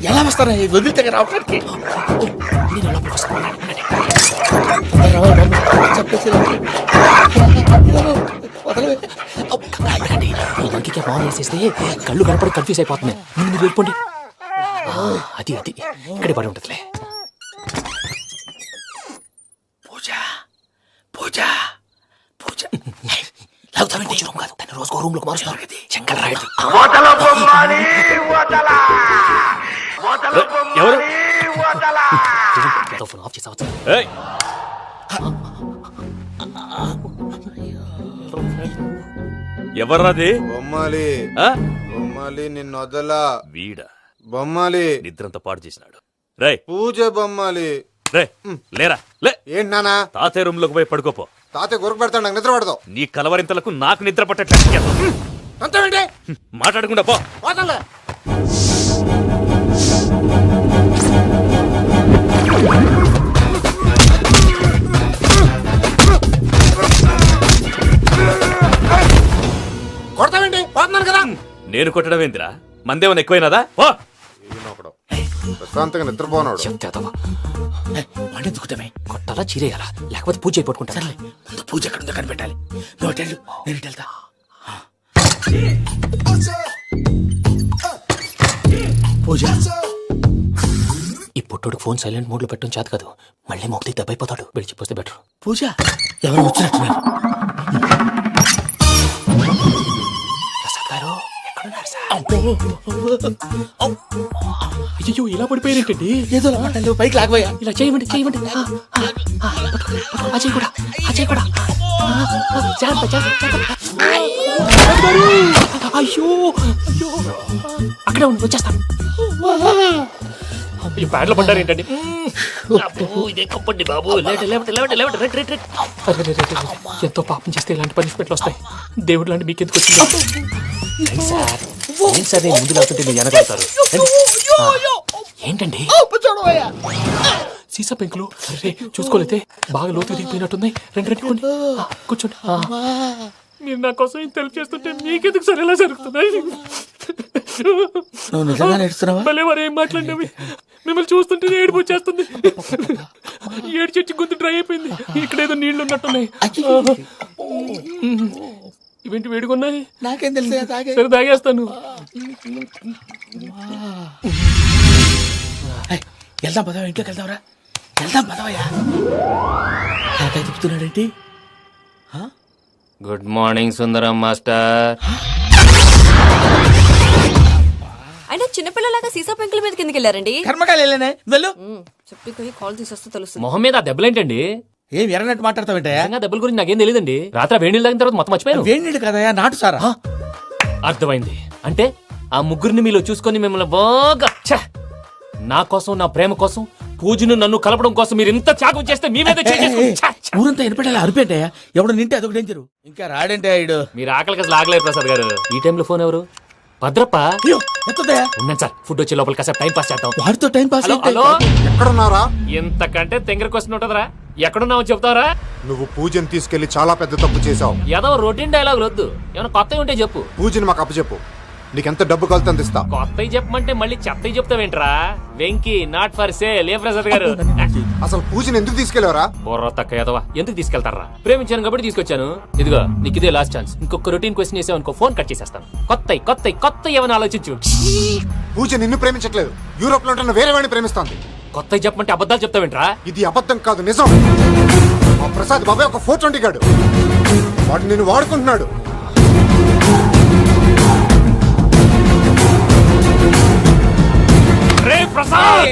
ఎలా వస్తారా వదిలితే రావడానికి? ఈ లంకికి బాగా వేసేస్తే కళ్ళు కనపడి కన్ఫ్యూజ్ అయిపోతున్నాయి. ముందు మీరు వెళ్ళిపోండి. అది అది ఇక్కడే పడి ఉంటుందిలే. పూజ పూజ పూజ రూమ్ కాదు, తను రోజుకో రూమ్ లోకి మారుస్తున్నారు కదా. శంకర్ రాయుడు ఎవరు ఫోన్ ఆఫ్ చేసావచ్చు. ఎవర్రాది? బొమ్మాలి బొమ్మాలి నిన్ను వదలా. వీడా బొమ్మాలి నిద్రంతా పాడు చేసినాడు. రే పూజ బొమ్మాలి. రే లేరా లే. ఏంటి నానా? తాతయ్య రూమ్ లోకి పోయి పడుకోపో. తాతయ్య గురకు పెడతాడు, నాకు నిద్ర పడదు. నీ కలవరింతలకు నాకు నిద్ర పట్టట్లేదు. అంతేంటి మాట్లాడకుండా పో. పోతాలే. కొడతావేంటి? పోతున్నాను కదా. నేను కొట్టడం ఏందిరా? మందేమన్నా ఎక్కువైనదా? ఓ ప్రశాంతంగా నిద్రపోనాడు. వాడెందుకుతామే? కొట్టాలా చీరేయాలా లేకపోతే పూజ అయిపోట్టుకుంటా. సర్లే ముందు పూజ ఎక్కడ ఉందో కనిపెట్టాలి. నువ్వు అటు వెళ్ళు, నేను ఇటు వెళ్తా. పూజ ఈ పుట్టోడు ఫోన్ సైలెంట్ మోడ్ లో పెట్టడం చేత కాదు. మళ్ళీ మొక్కటి దెబ్బైపోతాడు. వెళ్ళి చెప్పొస్తే బెటర్. పూజ ఎవరు వచ్చినట్టున్నారు? ప్రసాద్ గారు ఎక్కడున్నారు సార్? అయ్యో ఇలా పడిపోయారేంటండి? ఏదో మాటలు పైకి లాగబోయా. ఇలా చేయమండి చేయమండి. అజయ్ కూడా అజయ్ కూడా జాగ్రత్త జాగ్రత్త. అయ్యో అయ్యో అక్కడే ఉండి వచ్చేస్తాను. ఈ బ్యాడ్లో పడ్డారు ఏంటండి? ఇదే కప్పండి బాబు. ఎంతో పాపం చేస్తే ఇలాంటి పనిష్మెంట్లు వస్తాయి. దేవుడు లాంటి మీకు ఎందుకు వచ్చింది సార్? ఏం సార్ నేను ముందు లేకుంటే మీరు వెనకడతారు ఏంటండి? సీసా పెంకులు చూసుకోలేతే బాగా లోతు దిగిపోయినట్టున్నాయి. రెండు రెండు కొన్ని కూర్చోండి. మీరు నా కోసం ఇంత హెల్ప్ చేస్తుంటే మీకెందుకు సరే ఎలా జరుగుతున్నాయి? నువ్వు నిజంగా నేర్చుతున్నావా? భలే మరి ఏం మాట్లాడినవి. మిమ్మల్ని చూస్తుంటే ఏడుపు వచ్చేస్తుంది. ఏడు చెట్టు గొంతు డ్రై అయిపోయింది. ఇక్కడ ఏదో నీళ్లు ఉన్నట్టున్నాయి. ఇవేంటి వేడుకున్నాయి? నాకేం తెలుసు. సరే తాగేస్తాను. వెళ్దాం పదవా, ఇంట్లోకి వెళ్దాంరా. వెళ్దాం పదవయ్యా. నాకై చెప్తున్నాడేంటి? Good morning Sundaram master. అయినా చిన్నపిల్లలాగా సీసా పెంకుల మీద కిందకి వెళ్ళారండి. కర్మకాయలు వెళ్ళానే వెళ్ళు. చెప్పి కాల్ తీసొస్తే తెలుస్తుంది. మొహం మీద ఆ దెబ్బలేంటండి? ఏం ఎర్రనట్టు మాట్లాడతావేంటయా? దెబ్బల గురించి నాకేం తెలియదండి. రాత్రి వేడి నీళ్ళు తాగిన తర్వాత మొత్తం మర్చిపోయాను. వేడి నీళ్ళు కదయా, నాటు సారా. అర్థమైంది. అంటే ఆ ముగ్గురిని మీలో చూసుకొని మిమ్మల్ని బాగా నా కోసం నా ప్రేమ కోసం పూజను నన్ను కలపడం కోసం మీరు ఇంత త్యాగం చేస్తే మీ మీద ఊరంతా వినపడేలా అరిపేంటయా? ఎవడు నింటే అదొక డేంజరు. ఇంకా రాడంటే ఇడు. మీరు ఆకలికి అసలు ఆగలేరు ప్రసాద్ గారు. ఈ టైంలో ఫోన్ ఎవరు? భద్రప్ప. ఉన్నాను సార్. ఫుడ్ వచ్చే లోపల కాసేపు టైం పాస్ చేద్దాం. వాడితో టైం పాస్. హలో ఎక్కడున్నారా? ఇంతకంటే తెంగర క్వశ్చన్ ఉంటుందిరా. ఎక్కడున్నావు చెప్తావరా? నువ్వు పూజని తీసుకెళ్లి చాలా పెద్ద తప్పు చేసావు. ఏదో రొటీన్ డైలాగ్ వద్దు. ఏమైనా కొత్తవి ఉంటే చెప్పు. పూజని మాకు అప్పచెప్పు. నీకెంత డబ్బు కలితే అంత ఇస్తా. కొత్తవి చెప్పమంటే మళ్ళీ చెత్తవి చెప్తావేంట్రా? Venky not for sale. ఏ ప్రసాద్ గారు అసలు పూజని ఎందుకు తీసుకెళ్లేవరా? బొర్ర తక్క ఏదవా. ఎందుకు తీసుకెళ్తారా? ప్రేమించాను కాబట్టి తీసుకొచ్చాను. ఇదిగో నీకు ఇదే లాస్ట్ ఛాన్స్. ఇంకొక రొటీన్ క్వశ్చన్ చేసావు అనుకో ఫోన్ కట్ చేసేస్తాను. కొత్త ఏమైనా ఆలోచించు. పూజ నిన్ను ప్రేమించట్లేదు. యూరోప్ లో ఉంటున్న వేరే వాడిని ప్రేమిస్తాంది. కొత్తవి చెప్పమంటే అబద్ధాలు చెప్తావేంట్రా? ఇది అబద్ధం కాదు, నిజం. మా ప్రసాద్ బాబాయ్ ఒక 420 గాడు. వాడు నిన్ను వాడుకుంటున్నాడు. రేపు ప్రసాద్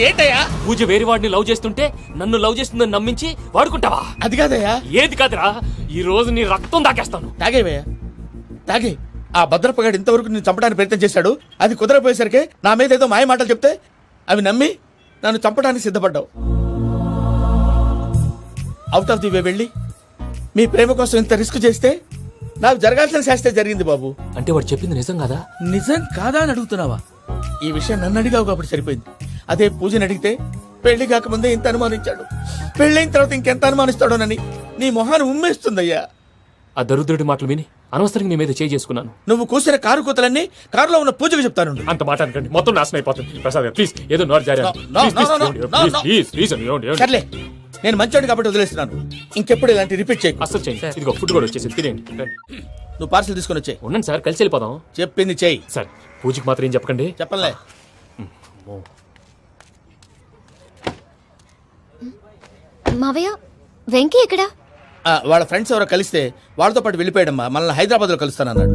ఏంటయ్యా పూజ వేరే వాడిని లవ్ చేస్తుంటే నన్ను లవ్ చేస్తుందని నమ్మించి వాడుకుంటావా? అది కాదయ్యా. ఏది కాదురా, ఈ రోజు నీ రక్తం దాకేస్తాను. తాగేవయ్యా తాగే. ఆ భద్రపగాడు ఇంతవరకు నేను చంపడానికి ప్రయత్నం చేశాడు. అది కుదరపోయేసరికి నా మీద ఏదో మాయ మాటలు చెప్తే అవి నమ్మి నన్ను చంపడానికి సిద్ధపడ్డావు. అవుట్ ఆఫ్ ది వే వెళ్ళి మీ ప్రేమ కోసం ఇంత రిస్క్ చేస్తే నాకు జరగాల్సిన శాస్త్రే జరిగింది బాబు. అంటే వాడు చెప్పింది నిజం కాదా? నిజం కాదా అని అడుగుతున్నావా? ఈ విషయం నన్ను అడిగావు కాబట్టి సరిపోయింది. అదే పూజని అడిగితే పెళ్లి కాకముందే ఇంత అనుమానించాడు, పెళ్ళైన తర్వాత ఇంకెంత అనుమానిస్తాడోనని నీ మొహాన్ని ఉమ్మేస్తుందయ్యా. ఆ దరిద్రుడి మాటలు విని అనవసరంగా నీ మీద చేయి చేసుకున్నాను. నువ్వు కూసిన కారు కూతలన్నీ కారులో ఉన్న పూజకు చెప్తాను. అంత మాట అనకండి, మొత్తం నాశనం అయిపోతుంది. ప్రసాద్ గారు ప్లీజ్ ఏదో నోరు జారీ సర్లే, నేను మంచోడు కాబట్టి వదిలేస్తున్నాను. ఇంకెప్పుడు ఇలాంటి రిపీట్ చేయకు. అసలు చేయండి. ఇదిగో ఫుడ్ కూడా వచ్చేసి తినేయండి. నువ్వు పార్సల్ తీసుకొని వచ్చాయి. ఉండండి సార్, కలిసి వెళ్ళిపోదాం. చెప్పింది చెయ్యి సార్. పూజకి మాత్రం ఏం చెప్పకండి. చెప్పలే. మావయ్య వెంకీ ఎక్కడా? వాళ్ళ ఫ్రెండ్స్ ఎవరో కలిస్తే వాళ్ళతో పాటు వెళ్ళిపోయాడమ్మా. మనల్ని హైదరాబాద్ లో కలుస్తానన్నాడు.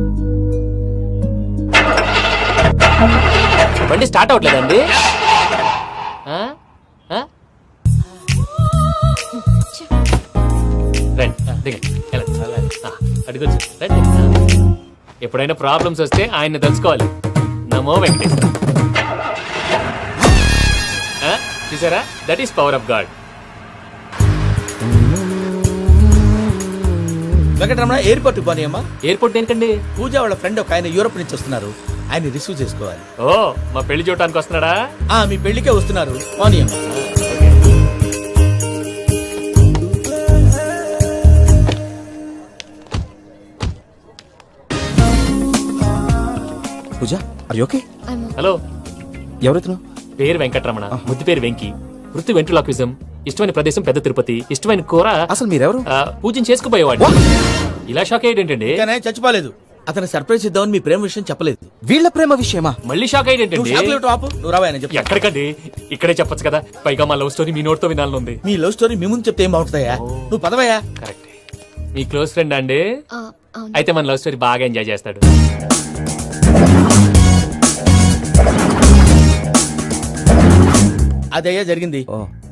బండి స్టార్ట్ అవ్వట్లేదండి. ఎప్పుడైనా ప్రాబ్లమ్స్ వస్తే ఆయన్ని తెలుసుకోవాలి. నమో వెంకటేశ్వర. చూసారా, that is power of God. Venkataramana airport పోనీ అమ్మా. ఎయిర్పోర్ట్ ఏంటండి? పూజ వాళ్ళ ఫ్రెండ్ ఒక ఆయన యూరోప్ నుంచి వస్తున్నారు, ఆయన రిసీవ్ చేసుకోవాలి. ఓ, మా పెళ్లి చూడటానికి వస్తున్నాడా? మీ పెళ్లికే వస్తున్నారు. పోనీ అమ్మా. పూజ, ఆర్ యు ఓకే? హలో, ఎవరైతును? పేరు వెంకటరమణ, ముద్దు పేరు వెంకి, వృత్తి వెంట్రులాక్విజం, ఇష్టమైన ప్రదేశం పెద్ద తిరుపతి, ఇష్టమైన కూర. అసలు మీరెవరు? పూజను చేసుకుపోయేవాడు. ఇలా షాక్ అయ్యేటండి. చచ్చిపోలేదు. అతను సర్ప్రైజ్ ఇద్దామని మీ ప్రేమ విషయం చెప్పలేదు. వీళ్ళ ప్రేమ విషయమా? మళ్ళీ షాక్ అయ్యేటండి. నువ్వు రావాయని చెప్పి. ఎక్కడికండి, ఇక్కడే చెప్పొచ్చు కదా. పైగా మా లవ్ స్టోరీ మీ నోట్తో వినాలని ఉంది. మీ లవ్ స్టోరీ మీ ముందు చెప్తే ఏం బాగుంటుందయ్యా? నువ్వు పదవయ్యా. కరెక్ట్. మీ క్లోజ్ ఫ్రెండ్ అండి? అయితే మన లవ్ స్టోరీ బాగా ఎంజాయ్ చేస్తాడు. అదయ్యా జరిగింది.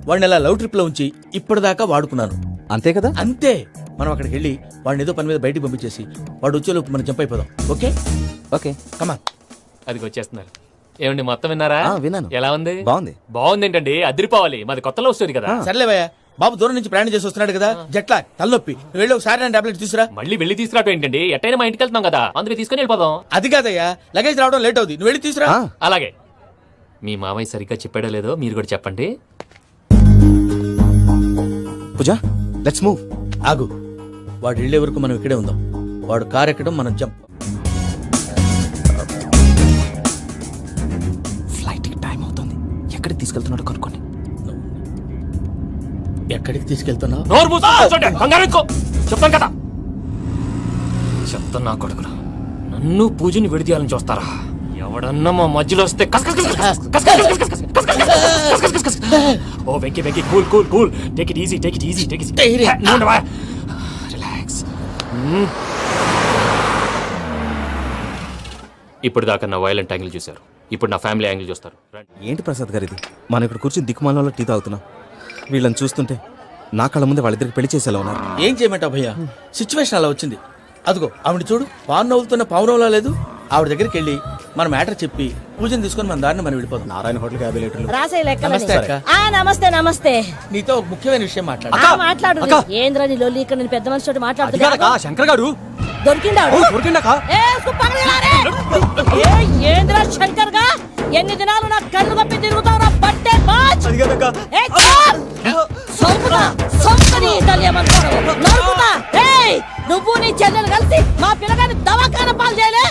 వాడిని అలా లవ్ ట్రిప్ లో ఉంచి ఇప్పటిదాకా వాడుకున్నాను. అంతే కదా? అంతే. మనం అక్కడికి వెళ్ళి వాడిని ఏదో పని మీద బయటికి పంపించేసి వాడు వచ్చేలోపు మనం జంప్ అయిపోదాం. Okay okay come on. అది వచ్చేస్తున్నారు. ఏమండి, మొత్తం విన్నారా? విన్నాను. ఎలా ఉంది? బాగుంది. బాగుంది ఏంటండి, అదిరిపోవాలి. మాది కొత్త లవ్ స్టోరీ కదా. సర్లేవయ్యా, బాబు దూరం నుంచి ప్రయాణం చేసి వస్తున్నాడు కదా, జట్లా తలనొప్పి. నువ్వు వెళ్ళి ఒకసారి టాబ్లెట్ తీసుకురా. మళ్ళీ వెళ్ళి తీసుకురావటం ఏంటండి? ఎట్టైనా మా ఇంటికి వెళ్తున్నాం కదా, అందుకే తీసుకుని వెళ్ళిపోదాం. అది కాదయ్యా, లగేజ్ రావడం లేట్ అవుతుంది. నువ్వు వెళ్ళి తీసుకురా. అలాగే. మీ మామయ్య సరిగ్గా చెప్పాడో లేదో మీరు కూడా చెప్పండి. పూజ, లెట్స్ మూవ్. ఆగు, వాడు వెళ్ళే వరకు మనం ఇక్కడే ఉందాం. వాడు కార్ ఎక్కడం, మనం జంప్. ఫ్లైట్ కి టైం అవుతుంది. ఎక్కడికి తీసుకెళ్తున్నాడో కనుక్కోండి. ఎక్కడికి తీసుకెళ్తున్నావు? నోరు మూసుకొని కూర్చోండి. కంగారు ఎక్కువ. చెప్తాను కదా. చెప్తాను నా కొడుకులు, నన్ను పూజని విడిదీయాలని చూస్తారా? ఎవడన్నా మా మధ్యలో వస్తే ఓ Venky Venky, cool cool cool, take it easy, take it easy, take it easy. Relax. ఇప్పుడు దాకా నా వైలెంట్ యాంగిల్ చూశారు, ఇప్పుడు నా ఫ్యామిలీ యాంగిల్ చూస్తారు. ఏంటి ప్రసాద్ గారు ఇది? మనం ఇక్కడ కూర్చొని దిక్కుమాలలో టీ తాగుతున్నాం. వీళ్ళని చూస్తుంటే నా కళ్ళ ముందే వాళ్ళిద్దరికి పెళ్లి చేసేలా ఉన్నారు. ఏం చేయమంటావు భయ్యా, సిచ్యువేషన్ అలా వచ్చింది. అదిగో ఆవిడ చూడు, పావు నవ్వుతున్న పావునవ్వులా లేదు. ఆవిడ దగ్గరికి వెళ్ళి మన మ్యాటర్ చెప్పి పూజను తీసుకొని మన దారిని మనం వెళ్ళిపోతాం. నారాయణ హోటల్ 50 లీటర్లు. నమస్తే అక్క. నమస్తే నమస్తే. నీతో ఒక ముఖ్యమైన విషయం మాట్లాడు. మాట్లాడు. ఏంద్రా నీ లొల్లి? ఇక్కడ నేను పెద్ద మనిషి మాట్లాడుతున్నా. శంకర్ గారు దొరికిందాడు. ఏంద్రా శంకర్ గా? ఎన్ని దినాలు నా కళ్ళు కప్పి తిరుగుతావు బట్టే బాచ్. నువ్వు నీ చెల్లెలు కలిసి మా పిల్లగాని దవాఖాన పాలు చేయలే.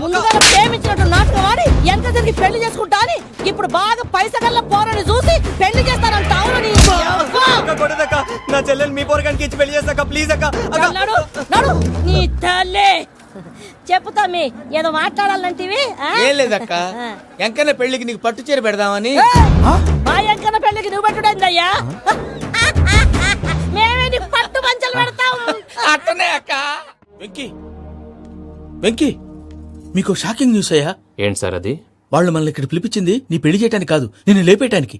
ముందుగా ప్రేమించినట్టు నాటకం ఆడి ఎంత తిరిగి పెళ్లి చేసుకుంటా అని ఇప్పుడు బాగా పైసగల్ల పోరని చూసి పెళ్లి చేస్తానంట. నా చెల్లెలు మీ పోరగానికి ఇచ్చి పెళ్లి చేస్తాక ప్లీజ్ అక్క. నడు నీ తల్లి. చెప్పుతా మీ ఏదో మాట్లాడాలంటివి. ఏం లేదక్క, ఎంకన్న పెళ్లికి నీకు పట్టు చీర పెడదామని. మా ఎంకన్న పెళ్లికి నువ్వు పెట్టుడైందయ్యా? మేమే నీకు పట్టు పంచలు పెడతాం. అట్టనే అక్క. వెంకీ వెంకీ, మీకు షాకింగ్ న్యూస్ అయ్యా. ఏంటి సార్ అది? వాళ్ళు మనల్ని ఇక్కడ పిలిపించింది నీ పెళ్లి చేయటానికి కాదు, నిన్ను లేపేయటానికి.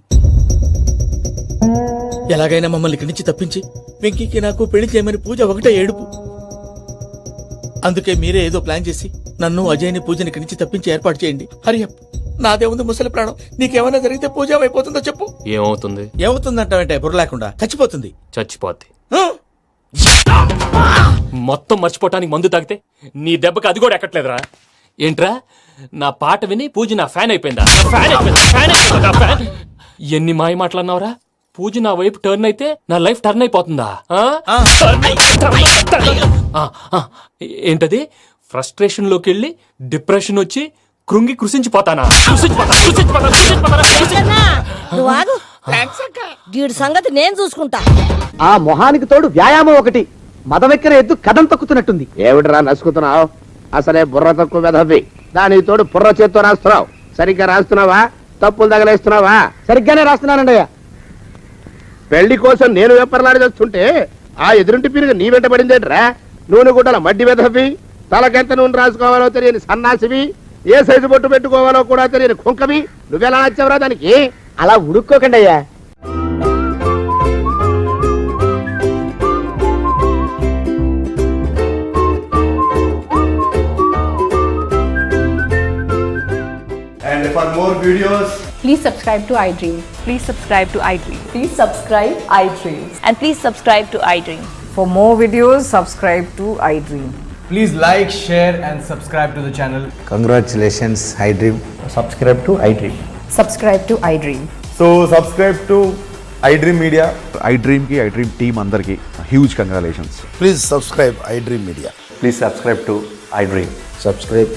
ఎలాగైనా మమ్మల్ని ఇక్కడి నుంచి తప్పించి వెంకీకి నాకు పెళ్లి చేయమని పూజ ఒకటే ఏడుపు. అందుకే మీరే ఏదో ప్లాన్ చేసి నన్ను అజయ్ని పూజని ఇక్కడి నుంచి తప్పించి ఏర్పాటు చేయండి. హరియప్, నాదే ఉంది ముసలి ప్రాణం. నీకేమైనా జరిగితే పూజ అయిపోతుందో చెప్పు. ఏమవుతుంది? ఏమవుతుందంటావంటే బుర్ర లేకుండా చచ్చిపోతుంది. చచ్చిపోద్ది. మొత్తం మర్చిపోవటానికి మందు తాగితే నీ దెబ్బకి అది కూడా ఎక్కట్లేదురా. ఏంట్రా, నా పాట విని పూజ నా ఫ్యాన్ అయిపోయిందా? ఎన్ని మాయ మాటలన్నావురా? పూజ నా వైపు టర్న్ అయితే నా లైఫ్ టర్న్ అయిపోతుందా? ఏంటది? ఫ్రస్ట్రేషన్ లోకి వెళ్ళి డిప్రెషన్ వచ్చి కృంగి కృషించిపోతానా? నువ్వు ఆగు. వీడి సంగతి నేను చూసుకుంటా. ఆ మొహానికి తోడు వ్యాయామం ఒకటి, మదవెక్కిన ఎద్దు కథం తొక్కుతున్నట్టుంది. ఏమిటిరా నసుకుతున్నావు? అసలే బుర్ర తక్కువ వెధవి, దానికి తోడు బుర్ర చేత్తో రాస్తున్నావు. సరిగ్గా రాస్తున్నావా? తప్పులు తగలేస్తున్నావా? సరిగ్గానే రాస్తున్నానండి అయ్యా. పెళ్లి కోసం నేను వెప్పర్లాడి వస్తుంటే ఆ ఎదురింటి పీరుగా నీ వెంట పడిందేట్రా? నూనె గుడ్డల మడ్డి వెధవి, తలకెంత నూనె రాసుకోవాలో తెలియని సన్నాసివి, ఏ సైజు బొట్టు పెట్టుకోవాలో కూడా తెలియని కుంకవి, నువ్వెలా నచ్చావురా దానికి? అలా ఉడుక్కోకండి అయ్యా. And for more videos, Please subscribe to iDream. Please subscribe to iDream. Please subscribe iDream. And please subscribe to iDream. For more videos, subscribe to iDream. please like, share and subscribe to the channel. Congratulations iDream. Subscribe to iDream. Subscribe to iDream. So subscribe to iDream Media. iDream కి iDream team అందరికి huge congratulations. Please subscribe iDream media. Please subscribe to iDream. Subscribe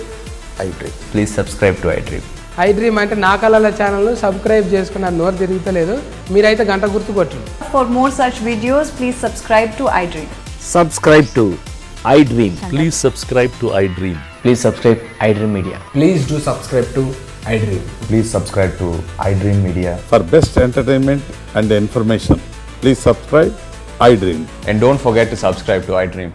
iDream. Please subscribe to iDream. iDream అంటే నా కళల channel subscribe చేసుకున్న నోరు తిరుగుతలేదు. మీరైతే గంట గుర్తు కొట్టండి. For more such videos, please subscribe to iDream. Subscribe to iDream. Please subscribe to iDream. Please subscribe iDream Media. Please do subscribe to iDream. Please subscribe to iDream Media. For best entertainment and information please subscribe iDream. And don't forget to subscribe to iDream.